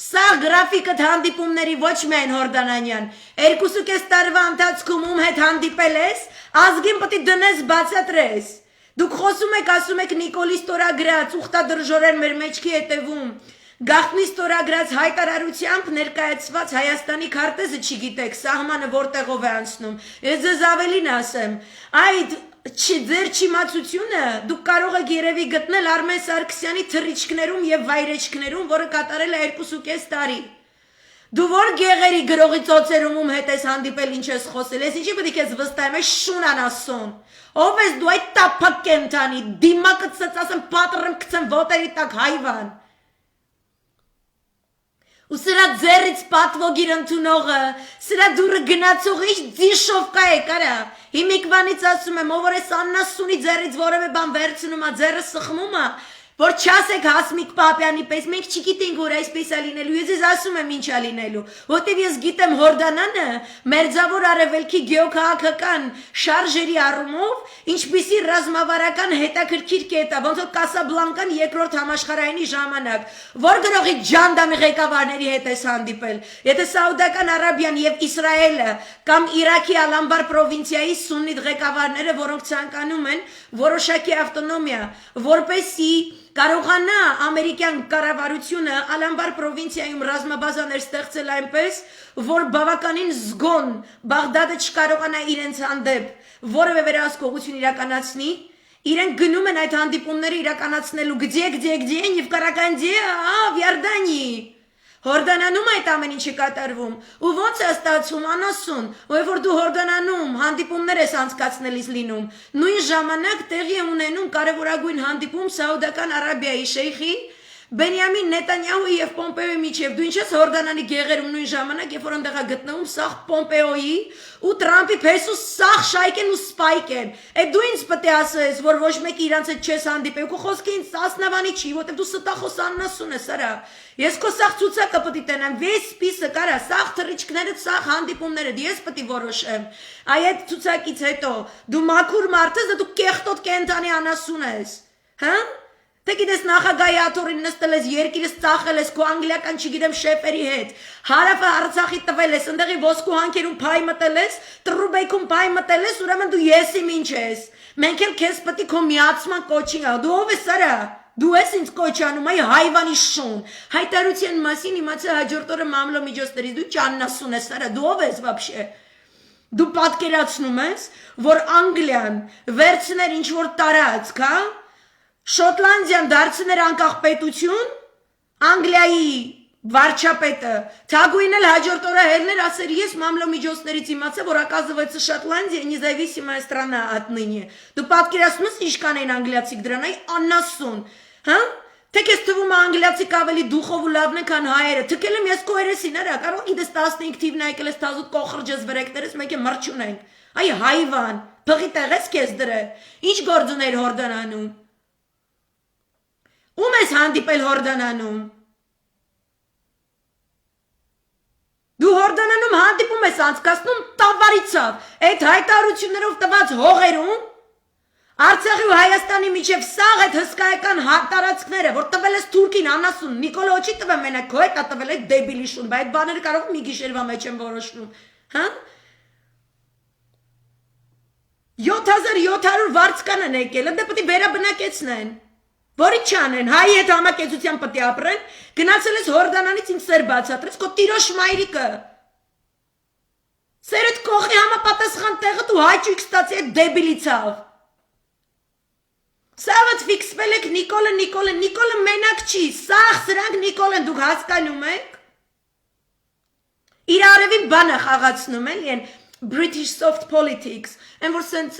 Սա գրաֆիկդ հանդիպումների ոչ միայն Հորդանանյան, 2.5 տարվա ընթացքում ում հետ հանդիպել ես, ազգին պտի դնես բացատրես։ Դուք խոսում եք, ասում եք Նիկոլի ստորագրած, ուխտադրժորեն մեր մեջքի հետևում, գաղտնի ստորագրած հայտարարությամբ ներկայացված Հայաստանի քարտեզը չգիտեք, սահմանը որտեղով է անցնում։ Ես ձեզ ավելին ասեմ, այդ ձեր չիմացությունը դուք կարող եք երևի գտնել Արմեն Սարգսյանի թռիչքներում եւ վայրեջքներում, որը կատարել է 2.5 տարի։ Դու որ գեղերի գրողի ծոցերում ում հետ ես հանդիպել, ինչ ես խոսել, ես ինչի պետք է վստահեմ, ես շուն անասուն։ Ով ես դու այդ տափակ կենթանի, դիմակը ծծասեմ, պատռեմ, գցեմ ոտերի տակ հայվան։ Ու սրա ձերից պատվոգիր ընդունողը, սրա դուրը գնացողը ինչ ձիշովկա է կարա։ Հիմիկվանից ասում եմ, ով որ ես աննասունի ձերից որևէ բան վերցնում ա, ձերը սխմում ա, որ չասեք Հասմիկ Պապյանի պես, մենք չգիտենք, որ այսպես է լինելու, ես ձեզ ասում եմ ինչ է լինելու, որտեվ ես գիտեմ Հորդանանը մերձավոր Արևելքի գեոքաղաքական շարժերի առումով ինչպիսի ռազմավարական հետաքրքիր կետ է, ոնց որ Կասաբլանկան երկրորդ համաշխարհայինի ժամանակ, որ գրողի ջանդամի ղեկավարների հետ ես հանդիպել, եթե Սաուդական Արաբիան եւ Իսրայելը կամ Իրաքի Ալամբար պրովինցիայի սուննիտ ղեկավարները, որոնք ցանկանում են որոշակի ավտոնոմիա, որպեսզի կարողանա ամերիկյան կառավարությունը Ալամբար պրովինցիայում ռազմաբազաներ ստեղծել այնպես, որ բավականին զգոն Բաղդադը չկարողանա իրենց հանդեպ որևէ վերահսկողություն իրականացնի, իրենք գնում են այդ հանդիպումները իրականացնելու где են եւ կարական в Իորդանի։ Հորդանանում այդ ամեն ինչը կատարվում, ու ոնց է ստացվում անասուն, որ դու Հորդանանում հանդիպումներ ես անցկացնելիս լինում, նույն ժամանակ տեղի է ունենում կարևորագույն հանդիպում Սաուդական Արաբիայի շեյխի Բենյամին Նետանյահուի եւ Պոմպեոյի միջև, դու ինչ ես Հորդանանի գեղերում նույն ժամանակ, երբ որ այնտեղ է գտնվում սաղ Պոմպեոյի ու Տրամփի փեսու սաղ շայք են ու սպայք են, դու ինձ պետք է ասես, որ ոչ մեկը իրանց հետ չես հանդիպել, քո խոսքը ինձ ասնավանի չի, որտեղ դու ստախոս աննասուն ես, արա։ Ես քո սաղ ցուցակը պետք է տենեմ, վեց սպիսը կարա, սաղ թռիչքները, սաղ հանդիպումները, ես պետք է որոշեմ։ Այդ ցուցակից հետո դու մաքուր մարդ ես, դու կեղտոտ կենթանի անասուն ես, հա։ Թե գիտես նախագահի աթոռին նստել ես, երկիրս ծախել ես, քո անգլիական չգիտեմ շեֆերի հետ, հարավը Արցախի տվել ես, ընդեղի ոսկու հանքերում փայ մտել ես, Տրուբեյքում փայ մտել ես, ուրեմն դու ես իմ ինչ ես։ Մենք էլ քեզ պետք է քո միացման կոչին ա, դու ով ես արա։ Դու ես ինձ կոչանում, այ հայվանի շուն։ Հայտարարության մասին իմացա հաջորդ օրը մամլոմիջոցներից, դու ճաննասուն ես արա, դու ով ես вообще։ Դու պատկերացնում ես, որ Անգլիան վերցներ ինչ որ տարածք, հա։ Շոտլանդիան դարձներ անկախ պետություն, Անգլիայի վարչապետը, Թագուհին էլ հաջորդ օրը հելներ ասեր, ես մամլոմիջոցներից իմացա, որ оказывается Շոտլանդիա независимая страна отныне։ Դու պատկերացնում ես ինչքան են անգլիացիք դրան, այ աննասուն, հա։ Թե քեզ թվում է անգլիացիք ավելի դուխով ու լավն են, քան հայերը։ Թքել եմ ես քո երեսին, արա, կարող գիտես 15 թիվն եկել ես թազուտ կոխրջես վրեկներս, մենք մրճ ունենք։ Այ հայվան, փղի տեղես քեզ դրել։ Ինչ գործ ուներ Հորդանանում։ Ում ես հանդիպել Հորդանանում։ Դու Հորդանանում հանդիպում ես անցկացնում տավարիցավ, այդ հայտարարություններով տված հողերում, Արցախի ու Հայաստանի միջև սաղ այդ հսկայական տարածքները, որ տվել ես Թուրքին անասուն, Նիկոլը չի տվել մենակ քո հետ, տվել է դեբիլի շուն, բայց այդ բաները կարող մի գիշերվա մեջ են որոշվում, հա? 7700 վարձկան են եկել, ընդ պետք է վերաբնակեցնեն, որի չանեն, հայի հետ համակեցության պետք է ապրեն, գնացել ես Հորդանանից ինձ սեր բացատրեց, քո տիրոջ մայրիկը, սերդ կողի համապատասխան տեղը դու հաճույք ստացի այդ դեբիլի ցավ, Սավդ ֆիքսվել եք Նիկոլը մենակ չի, սաղ սրանք Նիկոլ են դուք հասկանում եք, իր արևին բանը խաղացնում են, British soft politics, and вот сенс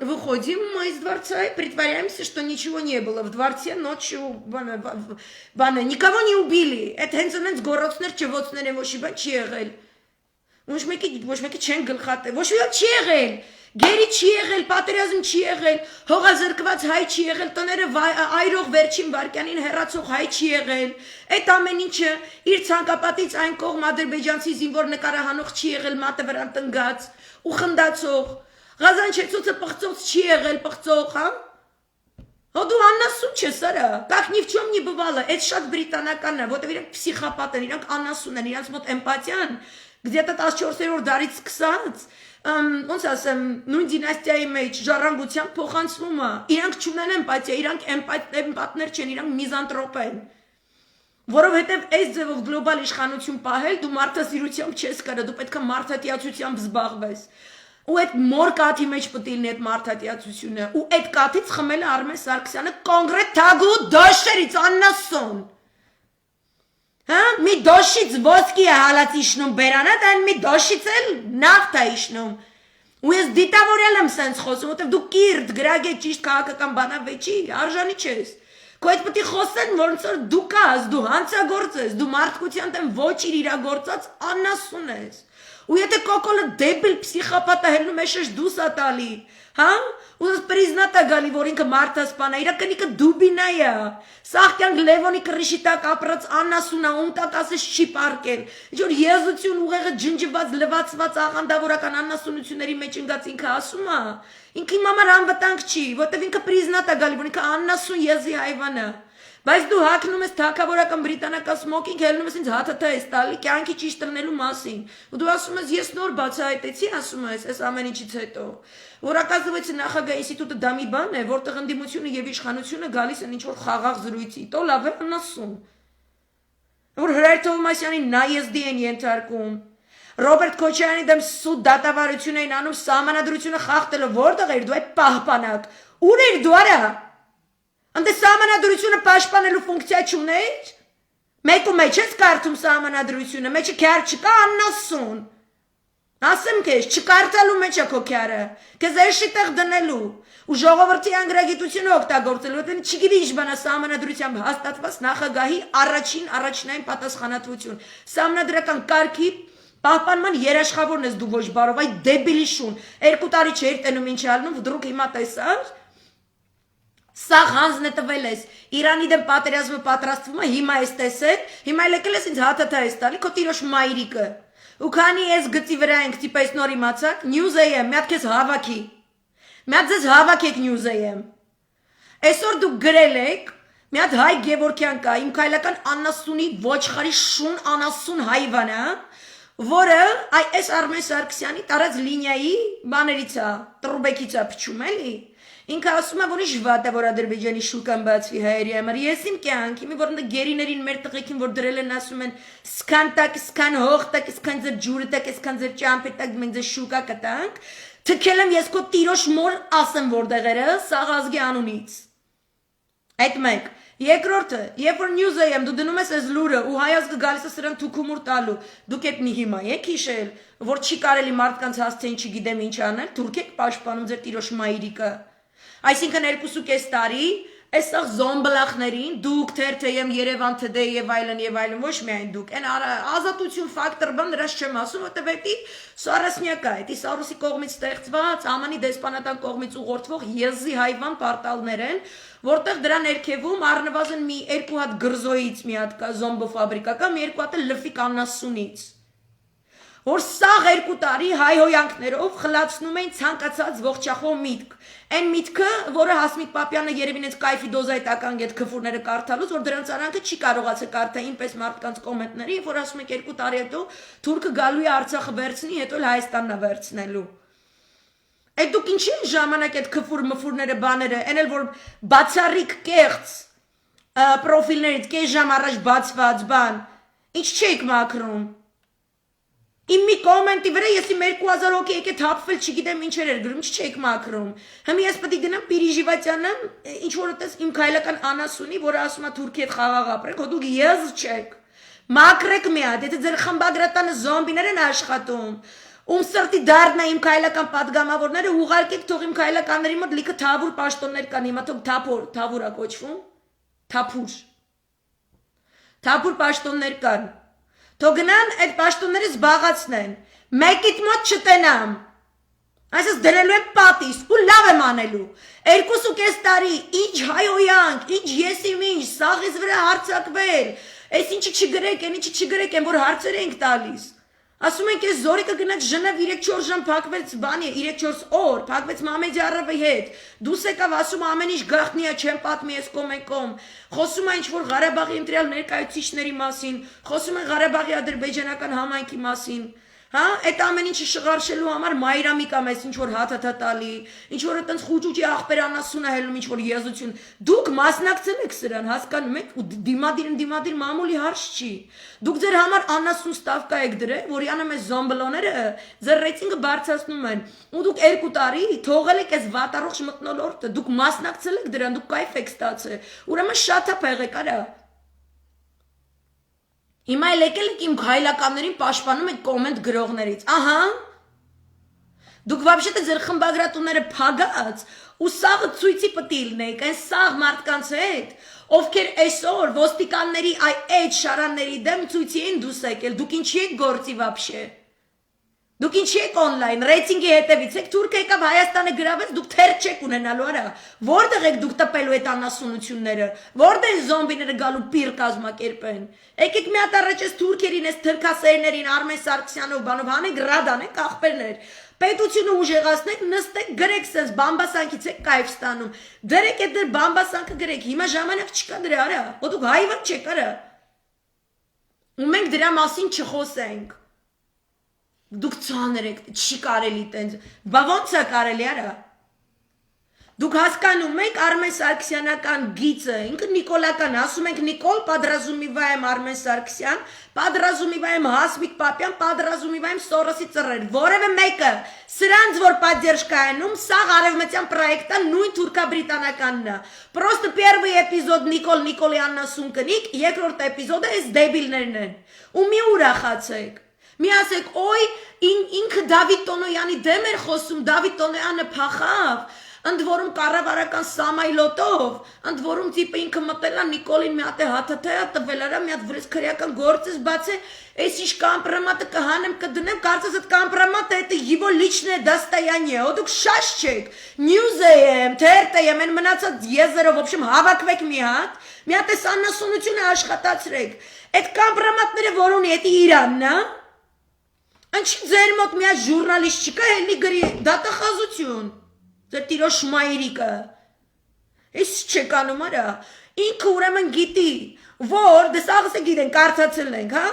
выходим мы из дворца и притворяемся, что ничего не было в дворце ночью, бана, никого не убили, это хензоненс городснер, чевоцнер, вошиба чегель, вошмеки ченгл хате, вошиба чегель, Գերի չի եղել, պատերազմ չի եղել, հողազրկված հայ չի եղել, տները այրող վերջին վարկյանին հեռացող հայ չի եղել, այդ ամեն ինչը իր ցանկապատից այն կողմ ադրբեջանցի զինվոր նկարահանող չի եղել, մատը վրան տնգած ու խնդացող, Ղազանչեցուցը պղծոց չի եղել, պղծող, հա? Հո դու անասուն չես, արա, как ни в чем не бывало, это շատ բրիտանական է, որտեղ իրանք փսիխապատ են, իրանք անասուն են, իրանք մոտ էմպաթիան, где-то 14-րդ դարից սկսած ոնց ասեմ, նույն դինաստիայի մեջ ժառանգության փոխանցվում է, իրանք չունեն էմպաթիա, իրանք էմպաթներ չեն, իրանք միզանտրոպ են, որովհետև այս ձևով գլոբալ իշխանություն պահել, դու մարդասիրությամբ չես կարող, դու պետք է մարդատիացությամբ զբաղվես, ու այդ մոր կաթի մեջ պետք է լինի այդ մարդատիացությունը, ու այդ կաթից խմել է Արմեն Սարգսյանը կոնկրետ թագու դաշերից աննասուն Հա, մի դոշից ոսկի է հալած իշնում բերանատ, այն մի դոշից էլ նավթ է իշնում, ու ես դիտավորել եմ սենց խոսում, որտև դու կիրդ, գրագ է ճիշտ քաղաքական բանավեճի, արժանի չես, քո այդ պետք է խոսեն, ոնց որ դու կաս, դու հանցագործ ես, դու մարդկության դեմ ոչ իր իրագործած անասուն ես, ու եթե կոկոլը դեբիլ պսիխապատ է հելնում է շեշ դուս է տալի, հա, ու պրիզնատ է գալի, որ ինքը մարդասպան է, իրա կնիկը դուբինա է, սաղ կյանք լևոնի կրիշի տակ ապրած անասուն է, ում տակ ասես չի պարկել, իջոր եզություն ուղեղը ջնջված, լվացված աղանդավորական անասունությունների մեջ ընգած ինքը ասում է, ինքը իմ համար անվտանգ չի, որտև ինքը պրիզնատ է գալի, որ ինքը անասուն եզի հայվան է, բայց դու հակնում ես թագավորական բրիտանական սմոքինգ, հելնում ես ինձ հաթաթա ես տալի, կյանքի ճիշտ տրնելու մասին, ու դու ասում ես, ես նոր բացահայտեցի, ասում ես, այս ամեն ինչից հետո, որ ակազվեց նախագահ ինստիտուտը դա մի բան է, որտեղ ընդդիմությունը եւ իշխանությունը գալիս են ինչ-որ խաղաղ զրույցի, տո լավ է անասուն, որ Հրայր Թովմասյանի նայեզդի են ենթարկում, Ռոբերտ Քոչարյանի դեմ սուտ դատավարություն էին անում սահմանադրությունը խախտելով, որտեղ էր դու այդ պահպանակ, ուր էր դու արա Ընդ սահմանադրությունը պաշտպանելու ֆունկցիա չունեիր, մեկ ու մեջ ես կարդում սահմանադրությունը, մեջը քյար չկա աննասուն, ասեմ քեզ, չկարդալու մեջ է քո քյարը, քեզ էշի տեղ դնելու, ու ժողովրդի անգրագիտությունը օգտագործելու, որտեղ չգիտի ինչ բան է սահմանադրությամբ հաստատված նախագահի առաջնային պատասխանատվություն, սահմանադրական կարգի պահպանման երաշխավորն ես դու ոչ բարով, այդ դեբիլի շուն, 2 տարի չէր տենում ինչ ալնում, դրուկ հիմա տեսար Սաղ հանձն է տվել ես, Իրանի դեմ պատերազմը պատրաստվում է, հիմա ես տեսել, հիմա եկել ես ինձ հաթաթա ես տալի, քո տիրոջ մայրիկը, ու քանի ես գծի վրա ենք տիպես նոր իմացակ, News AM, մի հատ քեզ հավաքի, մի հատ ձեզ հավաքեք News AM, այսօր դուք գրել եք, մի հատ Հայ Գևորգյան կա, իմ քայլական անասունի ոչխարի շուն անասուն հայվան է, որը այս Արմեն Սարգսյանի տարած լինիայի բաներից է, տրուբեկից է փչում էլի, Ինքը ասում է, որ ինչ վատ է, որ Ադրբեջանի շուկան բացվի հայերի համար, ես իմ կյանքի, մի որ գերիներին մեր տղեկին, որ դրել են ասում են, սկան տակ, սկան հող տակ, սկան ձեր ջուրը տակ, սկան ձեր ճամպի տակ, մենք ձեր շուկա կտանք, թքել եմ ես քո տիրոջ մոր ասեմ որտեղերը, սաղազգի անունից։ Այդ մեկ, երկրորդը, երբ որ News AM դու դնում ես այս լուրը ու հայազգը գալիս է սրան թուքումուր տալու, դուք այդ մի հիմա եք հիշել, որ չի կարելի մարդկանց հասցեին չգիտեմ ինչ անել, դուք եք պաշտպանում ձեր տիրոջ մայրիկը Այսինքն 2.5 տարի, այսեղ զոմբլախներին, դուք, թերթեյեմ, Երևան թդե և այլն, ոչ միայն դուք, են ազատություն ֆակտոր բան նրանց չեմ ասում, որտև էտի սարասնյակա, էտի Սարոսի կողմից ստեղծված, Ամանի դեսպանատան կողմից ուղղորդվող եզի հայվան պարտալներ են, որտեղ դրա ներքևում առնվազն մի 2 հատ գրզոյից մի հատ կա զոմբո ֆաբրիկա կա, մի 2 հատ լֆիկ աննասունից, որ սաղ 2 տարի հայհոյանքներով խլացնում էին ցանկացած ողջախոհ միտք։ Այն միտքը, որը Հասմիկ Պապյանը երևի ինձ կայֆի դոզայտական գետ քֆուրները կարդալուց, որ դրանց արանքը չի կարողացել կարդալ ինպես մարդկանց կոմենտների, որ ասում եք 2 տարի հետո թուրքը գալու է Արցախը վերցնի, հետո էլ Հայաստանն է վերցնելու։ Այդ դուք ինչի ժամանակ այդ քֆուր մֆուրները բաները, այն էլ որ բացառիկ կեղծ պրոֆիլներից կես ժամ առաջ բացված բան, ինչ չեք մաքրում։ Իմ մի կոմենտի վրա ես իմ 2000 հոգի եկե թափվել, չգիտեմ ինչեր էր գրում, չեք մաքրում։ Հիմա ես պետք է գնամ Պիրիժիվատյանը, ինչ որ այդպես իմ քայլական անասունի, որը ասում է Թուրքի հետ խաղաղ ապրեք, հո դուք եզ չեք։ Մաքրեք մի հատ, եթե ձեր խմբագրատանը զոմբիներ են աշխատում, ում սրտի դառնա իմ քայլական падգամավորները, ուղարկեք թող իմ քայլականների մոտ լիքը թավուր պաշտոններ կան, հիմա թող թափուր է կոչվում, թափուր պաշտոններ կան։ Թող գնան այդ պաշտոնները զբաղացնեն, մեկիդ մոտ չտենամ, այսպես դրելու եմ պատիս ու լավ եմ անելու, 2.5 տարի, ինչ հայոյանք, ինչ եսիմ ինչ, սաղից վրա հարցակվել, այս ինչի չգրեք, այն ինչի չգրեք, են որ հարցեր ենք տալիս, ասում ենք ես զորիկը գնաց Ժնև 3-4 ժամ փակվեց բանի, 3-4 օր, փակվեց Մամեդյարովի հետ, դուս եկավ ասում ամեն ինչ գաղտնի է, չեմ պատմի ես կոմ, խոսում է ինչ որ Ղարաբաղի ընտրյալ ներկայացուցիչների մասին, խոսում են Ղարաբաղի ադրբեջանական համայնքի մասին, հա, այդ ամեն ինչը շղարշելու համար մայրամիկ ամ ես ինչ որ հաթաթա տալի, ինչ որ այտենց խուճուճի աղբեր անասուն է հելում, ինչ որ եզություն, դուք մասնակցել եք սրան, հասկանում եք, ու դիմադիր մամուլի հարց չի, դուք ձեր համար անասուն ստավկա եք դրել, որ յանը մեզ զոմբլոները ձեր ռեյտինգը բարձրացնում են, ու դուք 2 տարի թողել եք այս վատառողջ մթնոլորտը, դուք մասնակցել եք դրան, դուք կայֆ եք ստացել, ուրեմն շատ է եղեք, արա։ Հիմա էլ եկել եք իմ քայլականներին պաշտպանում եք կոմենտ գրողներից, ահա, դուք վաբշետը ձեր խմբագրատուները փագած ու սաղը ցույցի պտի լինեիք, այն սաղ մարդկանց հետ, ովքեր այսօր ոստիկանների այդ շարանների դեմ ցույցի են դուս եկել, դուք ինչի եք գործի վաբշե, դուք ինչի եք օնլայն, ռեյտինգի հետևից եք, Թուրքը եկավ Հայաստանը գրավեց, դուք թեր չեք ունենալու արա, որտեղ եք դուք տպելու այդ անասունությունները, որտեղ են զոմբիները գալու պիր կազմակերպեն, եկեք մի հատ առաջ ես թուրքերին, ես թրքասերներին, Արմեն Սարգսյանով, բանով հանեք ռադանեք աղբերներ, պետությունը ուժեղացնեք, նստեք, գրեք սենց, բամբասանքից եք կայֆ ստանում, դրեք այդ դեր բամբասանքը գրեք, հիմա ժամանակ չկա դրա արա, ո դուք հայվան չեք արա, ու մենք դրա մասին չխոսենք, դուք ծանր եք, չի կարելի տենց, բա ոնց է կարելի արա, դուք հասկանում եք Արմեն Սարգսյանական գիծը, ինքը Նիկոլական, ասում ենք Նիկոլ, պատրազումիվայեմ Արմեն Սարգսյան, պատրազումիվայեմ Հասմիկ Պապյան, պատրազումիվայեմ Սորոսի ծռեր, որևէ մեկը, սրանց որ պատերժ կայանում, սաղ արևմտյան պրոյեկտը նույն թուրքաբրիտանականն է, պրոստը первый էպիզոդ Նիկոլյանն ասում կնիկ, երկրորդ էպիզոդը այս դեբիլներն են, ու մի ուրախացեք, մի ասեք, ոյ, ինքը Դավիթ Տոնոյանի դեմ էր խոսում, Դավիթ Տոնոյանը փախավ, ընդ որում կառավարական Սամայլոտով, ընդ որում տիպը ինքը մտել է Նիկոլին մի հատ հաթաթա տվել արա, մի հատ վրեսքրեական գործից բացե, այս ինչ կամպրամատը կհանեմ կդնեմ, կարծես այդ կամպրամատը это его личное достояние, ո դուք շաշ չեք, Newsam, TRT-ם, են մնացած եզերով, в общем, հավաքվեք մի հատ այս անասունությունը աշխատացրեք, այդ կամպրամատները որ ունի, դա Իրանն է, Անչի ձեր մոտ մի հատ ժուրնալիստ չկա, հելի գրի, դատախազություն, ձեր տիրոջ մայրիկը, ես չեք անում արա, ինքը ուրեմն գիտի, որ, դες աղս է գիտեն, կարծացել ենք, հա,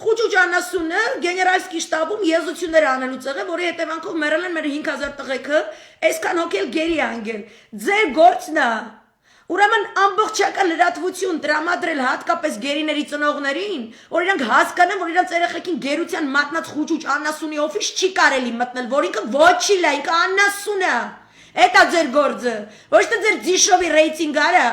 խուճուճ անասունը գեներալսկի շտաբում եզություններ անելուց եղե, որի հետևանքով մերել են մեր 5000 տղեկը, այսքան հոգել գերի անգել, ձեր գործն է, ուրեմն ամբողջական լրատվություն տրամադրել հատկապես գերիների ծնողներին, որ իրանք հասկանան, որ իրանց երեխեքին գերության մատնած խուճուճ անասունի օֆիս չի կարելի մտնել, որ ինքը ոչի լա, ինքը անասուն է, էտա ձեր գործը, ոչ թե ձեր ձիշովի ռեյտինգ արա,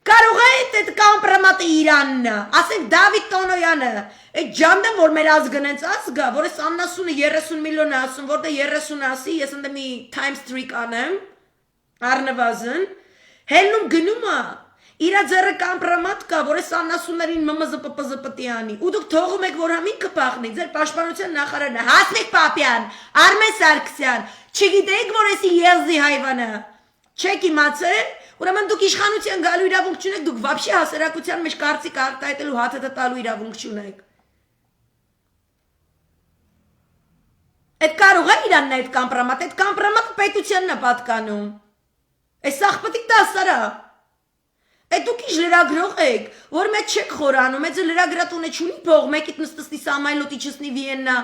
կարող է այդ կամպրամատը Իրանն է, ասենք Դավիթ Տոնոյանը, այդ ջանդան, որ մեր ազգնենց ազգա, որ այս անասունը 30 միլիոն է ասում, որտեղ 30 ասի, ես ընդ մի times 3 կանեմ, առնվազն, Հելնում գնում է, իրա ձերը կամպրամատ կա, որ ես անասուններին մմզպպզպտի անի, ու դուք թողում եք, որ համին կպախնի, ձեր պաշտպանության նախարարն է, Հասմիկ Պապյան, Արմեն Սարգսյան, չգիտեք, որ եսի եզի հայվանը, չեք իմացել, ուրեմն դուք իշխանության գալու իրավունք չունեք, դուք վաբշի հասարակության մեջ կարծիք արտահայտելու հաթաթա տալու իրավունք չունեք։ Այդ կարող է իրանն է այդ կամպրամատ պետությանն է պատկանում։ Այս սաղ պետք դասարա։ Այդ դուք ինչ լրագրող եք, որ մեծ չեք խորանում, մեծ լրագրատունը չունի փող, մեկիդ նստի Սամայլոտի չսնի Վիեննա,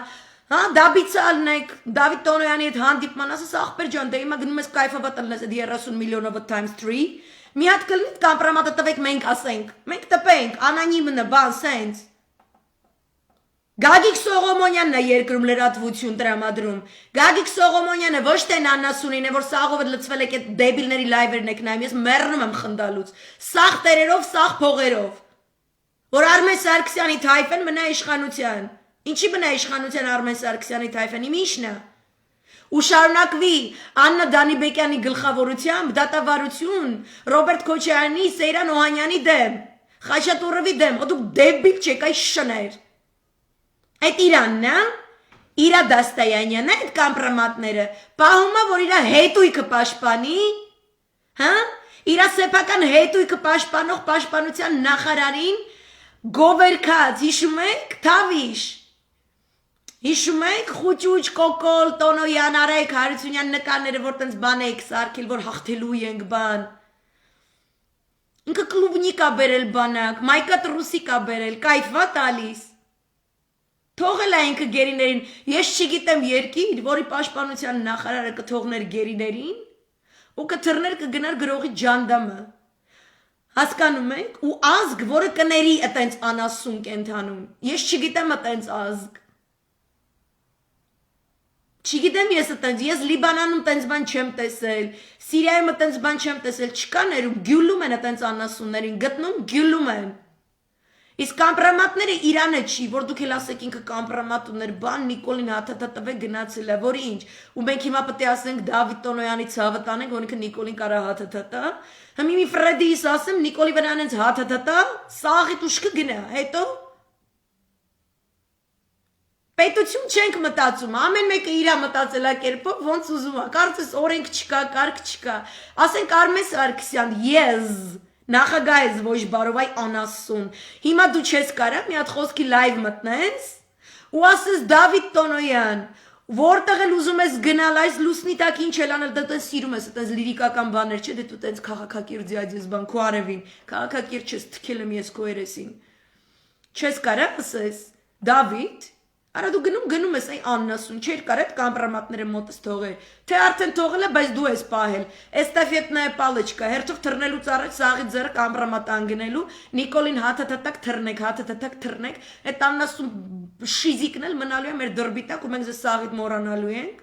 հա, Դաբիցալն եք, Դավիթ Տոնոյանի հետ հանդիպման, ասես ախպեր ջան, դե հիմա գնում ես կայֆավա տնես այդ 30 միլիոնովը times 3, մի հատ կլինի կամպրամատը տվեք մենք ասենք, մենք տպենք, անանիմն է, բան, սենց։ Գագիկ Սողոմոնյանն է երկրում լրատվություն տրամադրում։ Գագիկ Սողոմոնյանը ոչ թե Նանասունին է, որ սաղով լցվել եք այդ դեբիլների լայվերն եք նայում, ես մեռնում եմ խնդալուց։ Սաղ տերերով, սաղ փողերով։ Որ Արմեն Սարգսյանի թայֆեն մնա իշխանության։ Ինչի մնա իշխանության Արմեն Սարգսյանի թայֆեն, իմ իշն է։ Ու շարունակվի Աննա Դանիբեկյանի գլխավորությամբ դատավարություն Ռոբերտ Քոչարյանի, Սեյրան Օհանյանի դեմ, Խաչատուրովի դեմ, դուք դեբիլ չեք, այս շներ։ Այդ Իրանն է, իրա Դաստայանյանն է, այդ կամպրամատները, պահում է, որ իրա հետույքը պաշտպանի, հա, իրա սեփական հետույքը պաշտպանող պաշտպանության նախարարին գովերքած, հիշում եք, Թավիշ, հիշում եք, Խուճուճ, Կոկոլ, Տոնոյան, Արայք, Հարությունյան նկարները, որ տենց բան եք սարքել, որ հաղթելու ենք բան, ինքը կլուբնիկ ա բերել բանակ, մայկատ ռուսիկ ա բերել, կայֆվա տալիս, թողել է ինքը գերիներին, ես չգիտեմ երկիր, որի պաշտպանության նախարարը կթողներ գերիներին, ու կթռներ կգնար գրողի ջանդամը, հասկանում եք, ու ազգ, որը կների այտենց անասուն կենթանում, ես չգիտեմ այտենց ազգ, չգիտեմ ես այտենց, ես Լիբանանում այտենց բան չեմ տեսել, Սիրիայում այտենց բան չեմ տեսել, չկա ներում, գյուլում են այտենց անասուններին, գտնում գյուլում են, իսկ կամպրամատները Իրանը չի, որ դուք էլ ասեք ինքը կամպրամատ ուներ, բան Նիկոլին հաթաթատվե գնացել է, որ ինչ, ու մենք հիմա պետք է ասենք Դավիթ Տոնոյանի ցավը տանենք, որ ինքը Նիկոլին կարա հաթաթատա, հիմի մի Ֆրեդիս ասեմ, Նիկոլի վրա անենց հաթաթատա, սաղիտ ուշքը գնա, հետո պետություն չենք մտածում, ամեն մեկը իրա մտածելակերպով ոնց ուզում է, կարծես օրենք չկա, կարգ չկա, ասենք Արմեն Սարգսյան, ես նախագահ ես ոչ բարով այ անասուն, հիմա դու չես կարա մի հատ խոսքի լայվ մտնես ու ասես Դավիթ Տոնոյան, որտեղ էլ ուզում ես գնալ այս լուսնի տակ ինչ էլ անել, դե սիրում ես, այդպես լիրիկական բաներ չէ, դե դու տենց քաղաքակիրթ ձյաձ բան քո արևին, քաղաքակիրթ չես թքել եմ ես քո երեսին, չես կարա ասես Դավիթ Արա դու գնում ես այ աննասուն, չէր կար այդ կամպրամատները մոտս թողել, թե արդեն թողել է, բայց դու ես պահել, էստաֆետնա է պալեչկա, հերթով թռնելուց առաջ սաղի ձեռը կամպրամատ անգնելու, Նիկոլին հաթաթատակ թռնեք, այդ աննասուն շիզիկն էլ մնալու է մեր դրբի տակ ու մենք ձեզ սաղիդ մորանալու ենք,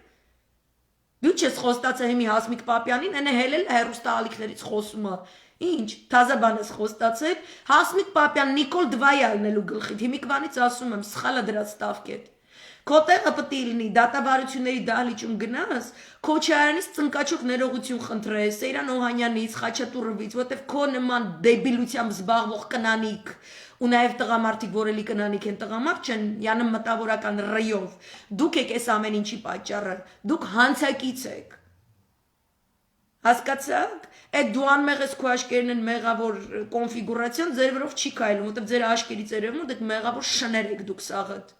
դու չես խոստացա հիմի Հասմիկ Պապյանին, այնը հելել հեռուստա ալիքներից խոսում է, ինչ, թազա բան ես խոստացել, Հասմիկ Պապյան Նիկոլ Դվայալն էլ ու գլխիդ, հիմիկվանից ասում եմ, սխալը դրած ստավկետ, քո տեղը պետք է լինի, դատավարությունների դահլիճում գնաս, Քոչարյանից ծնկաչոք ներողություն խնդրես, Սեյրան Օհանյանից, Խաչատուրովից, որտեվ քո նման դեբիլությամբ զբաղվող կնանիք, ու նաև տղամարդիկ, որ էլի կնանիք են տղամարդ չեն, յանը մտավորական ռյով, դուք եք այս ամեն ինչի պատճառը, դուք հանցակից եք, հասկացաք, այդ դու անմեղ ես քո աշկերն են մեղավոր կոնֆիգուրացիան, ձեր վրով չի քայլում, որտեվ ձեր աշկերից երևում դեք մեղավոր շներ եք դուք սաղըտ,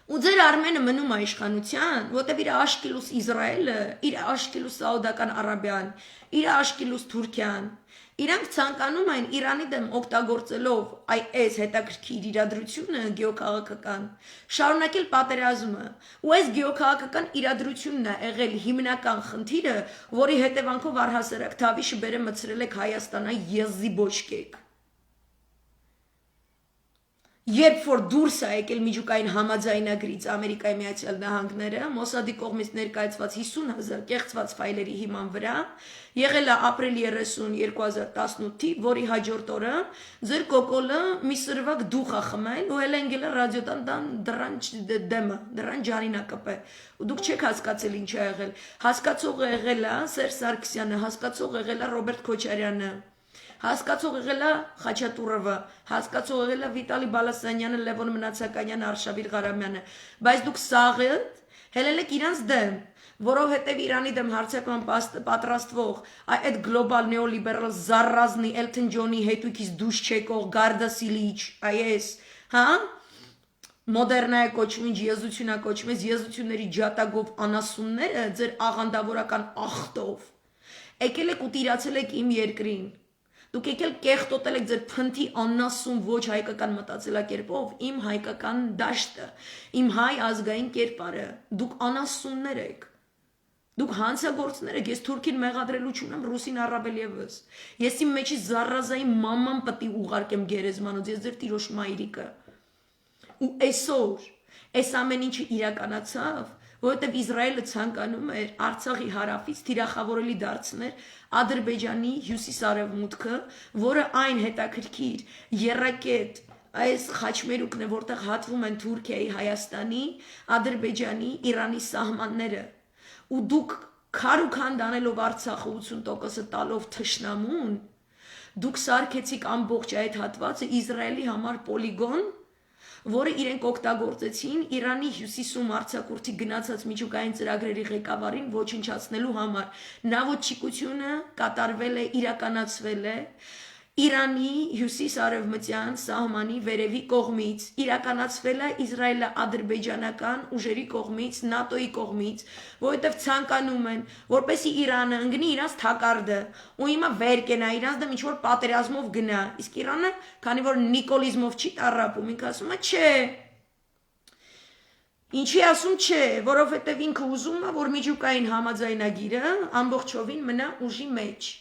ու ձեր Արմենը մնում է իշխանության, որտեվ իր աշկիլուս Իսրայելը, իր աշկիլուս Սաուդական Արաբիան, իր աշկիլուս Թուրքիան, իրանք ցանկանում են Իրանի դեմ օգտագործելով այս հետաքրքիր իրադրությունը գեոքաղաքական, շարունակել պատերազմը, ու այս գեոքաղաքական իրադրությունն է եղել հիմնական խնդիրը, որի հետևանքով առհասարակ Թավիշը բերե մցրել եք Հայաստանա եզի բոճկեք։ Երբ որ դուրս է եկել միջուկային համաձայնագրից Ամերիկայի Միացյալ Նահանգները, Մոսադի կողմից ներկայացված 50,000 կեղծված ֆայլերի հիման վրա, եղել է ապրիլ 30 2018-ի, որի հաջորդ օրը ձեր կոկոլը մի սրվակ դուխ է խմել ու էլ ընկել է ռադիոտան դրան ջանինա կպե։ Ու դուք չեք հասկացել ինչ է եղել։ Հասկացողը եղել է Սերժ Սարգսյանը, հասկացողը եղել է Ռոբերտ Քոչարյանը։ Հասկացող եղել է Խաչատուրովը, հասկացող եղել է Վիտալի Բալասանյանը, Լևոն Մնացականյանը, Արշավիր Ղարամյանը, բայց դուք սաղըտ հելել եք իրանց դեմ, որովհետև Իրանի դեմ հարձակման պատրաստվող այդ գլոբալ նեոլիբերալ զարրազնի Էլթոն Ջոնի հետույքից դուրս չեկող Գարդա Սիլիչ, այս, հա, մոդեռնա է կոչվում, ինչ եզություն է կոչվում, այս եզությունների ջատագով անասունները ձեր աղանդավորական ախտով եկել եք ու տիրացել եք իմ երկրին։ Դուք եկել կեղտոտել եք ձեր փնթի անասուն ոչ հայկական մտածելակերպով իմ հայկական դաշտը, իմ հայ ազգային կերպարը։ Դուք անասուններ եք։ Դուք հանցագործներ եք, ես թուրքին մեղադրելու չունեմ, ռուսին առավել ևս։ Ես իմ մեջի զառազային մաման պտի ուղարկեմ գերեզմանոց, ես ձեր տիրոջ մայրիկը։ Ու այսօր այս ամեն ինչը իրականացավ, որովհետև Իսրայելը ցանկանում էր Արցախի հարավից թիրախավորելի դարձնել Ադրբեջանի հյուսիս-արևմուտքը, որը այն հետաքրքիր եռակետ այս խաչմերուկն է, որտեղ հատվում են Թուրքիայի, Հայաստանի, Ադրբեջանի, Իրանի սահմանները։ Ու դուք քարուքան դանելով Արցախը 80% տալով թշնամուն, դուք սարքեցիք ամբողջ այդ հատվածը Իսրայելի համար պոլիգոն, որը իրենք օգտագործեցին Իրանի հյուսիսում արձակուրդի գնացած միջուկային ծրագրերի ղեկավարին ոչնչացնելու համար։ Նավոճիկությունը կատարվել է, իրականացվել է Իրանի հյուսիս-արևմտյան սահմանի վերևի կողմից, իրականացվել է իսրայելա-ադրբեջանական ուժերի կողմից, ՆԱՏՕ-ի կողմից, որովհետև ցանկանում են, որպեսզի Իրանը ընկնի իրանց թակարդը, ու հիմա վեր կենա իրանց դեմ ինչ-որ պատերազմով գնա, իսկ Իրանը, քանի որ նիկոլիզմով չի տառապում, ինքը ասում է չէ, ինչի ասում չէ, որովհետև ինքը ուզում է, որ միջուկային համաձայնագիրը ամբողջովին մնա ուժի մեջ։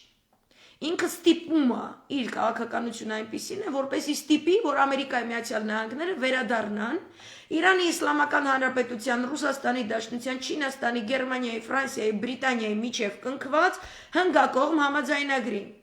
Ինքը ստիպում է իր քաղաքականությունը այնպիսին է, որպեսզի ստիպի, որ Ամերիկայի Միացյալ Նահանգները վերադառնան Իրանի Իսլամական Հանրապետության, Ռուսաստանի Դաշնության, Չինաստանի, Գերմանիայի, Ֆրանսիայի, Բրիտանիայի միջև կնքված հնգակողմ համաձայնագրին,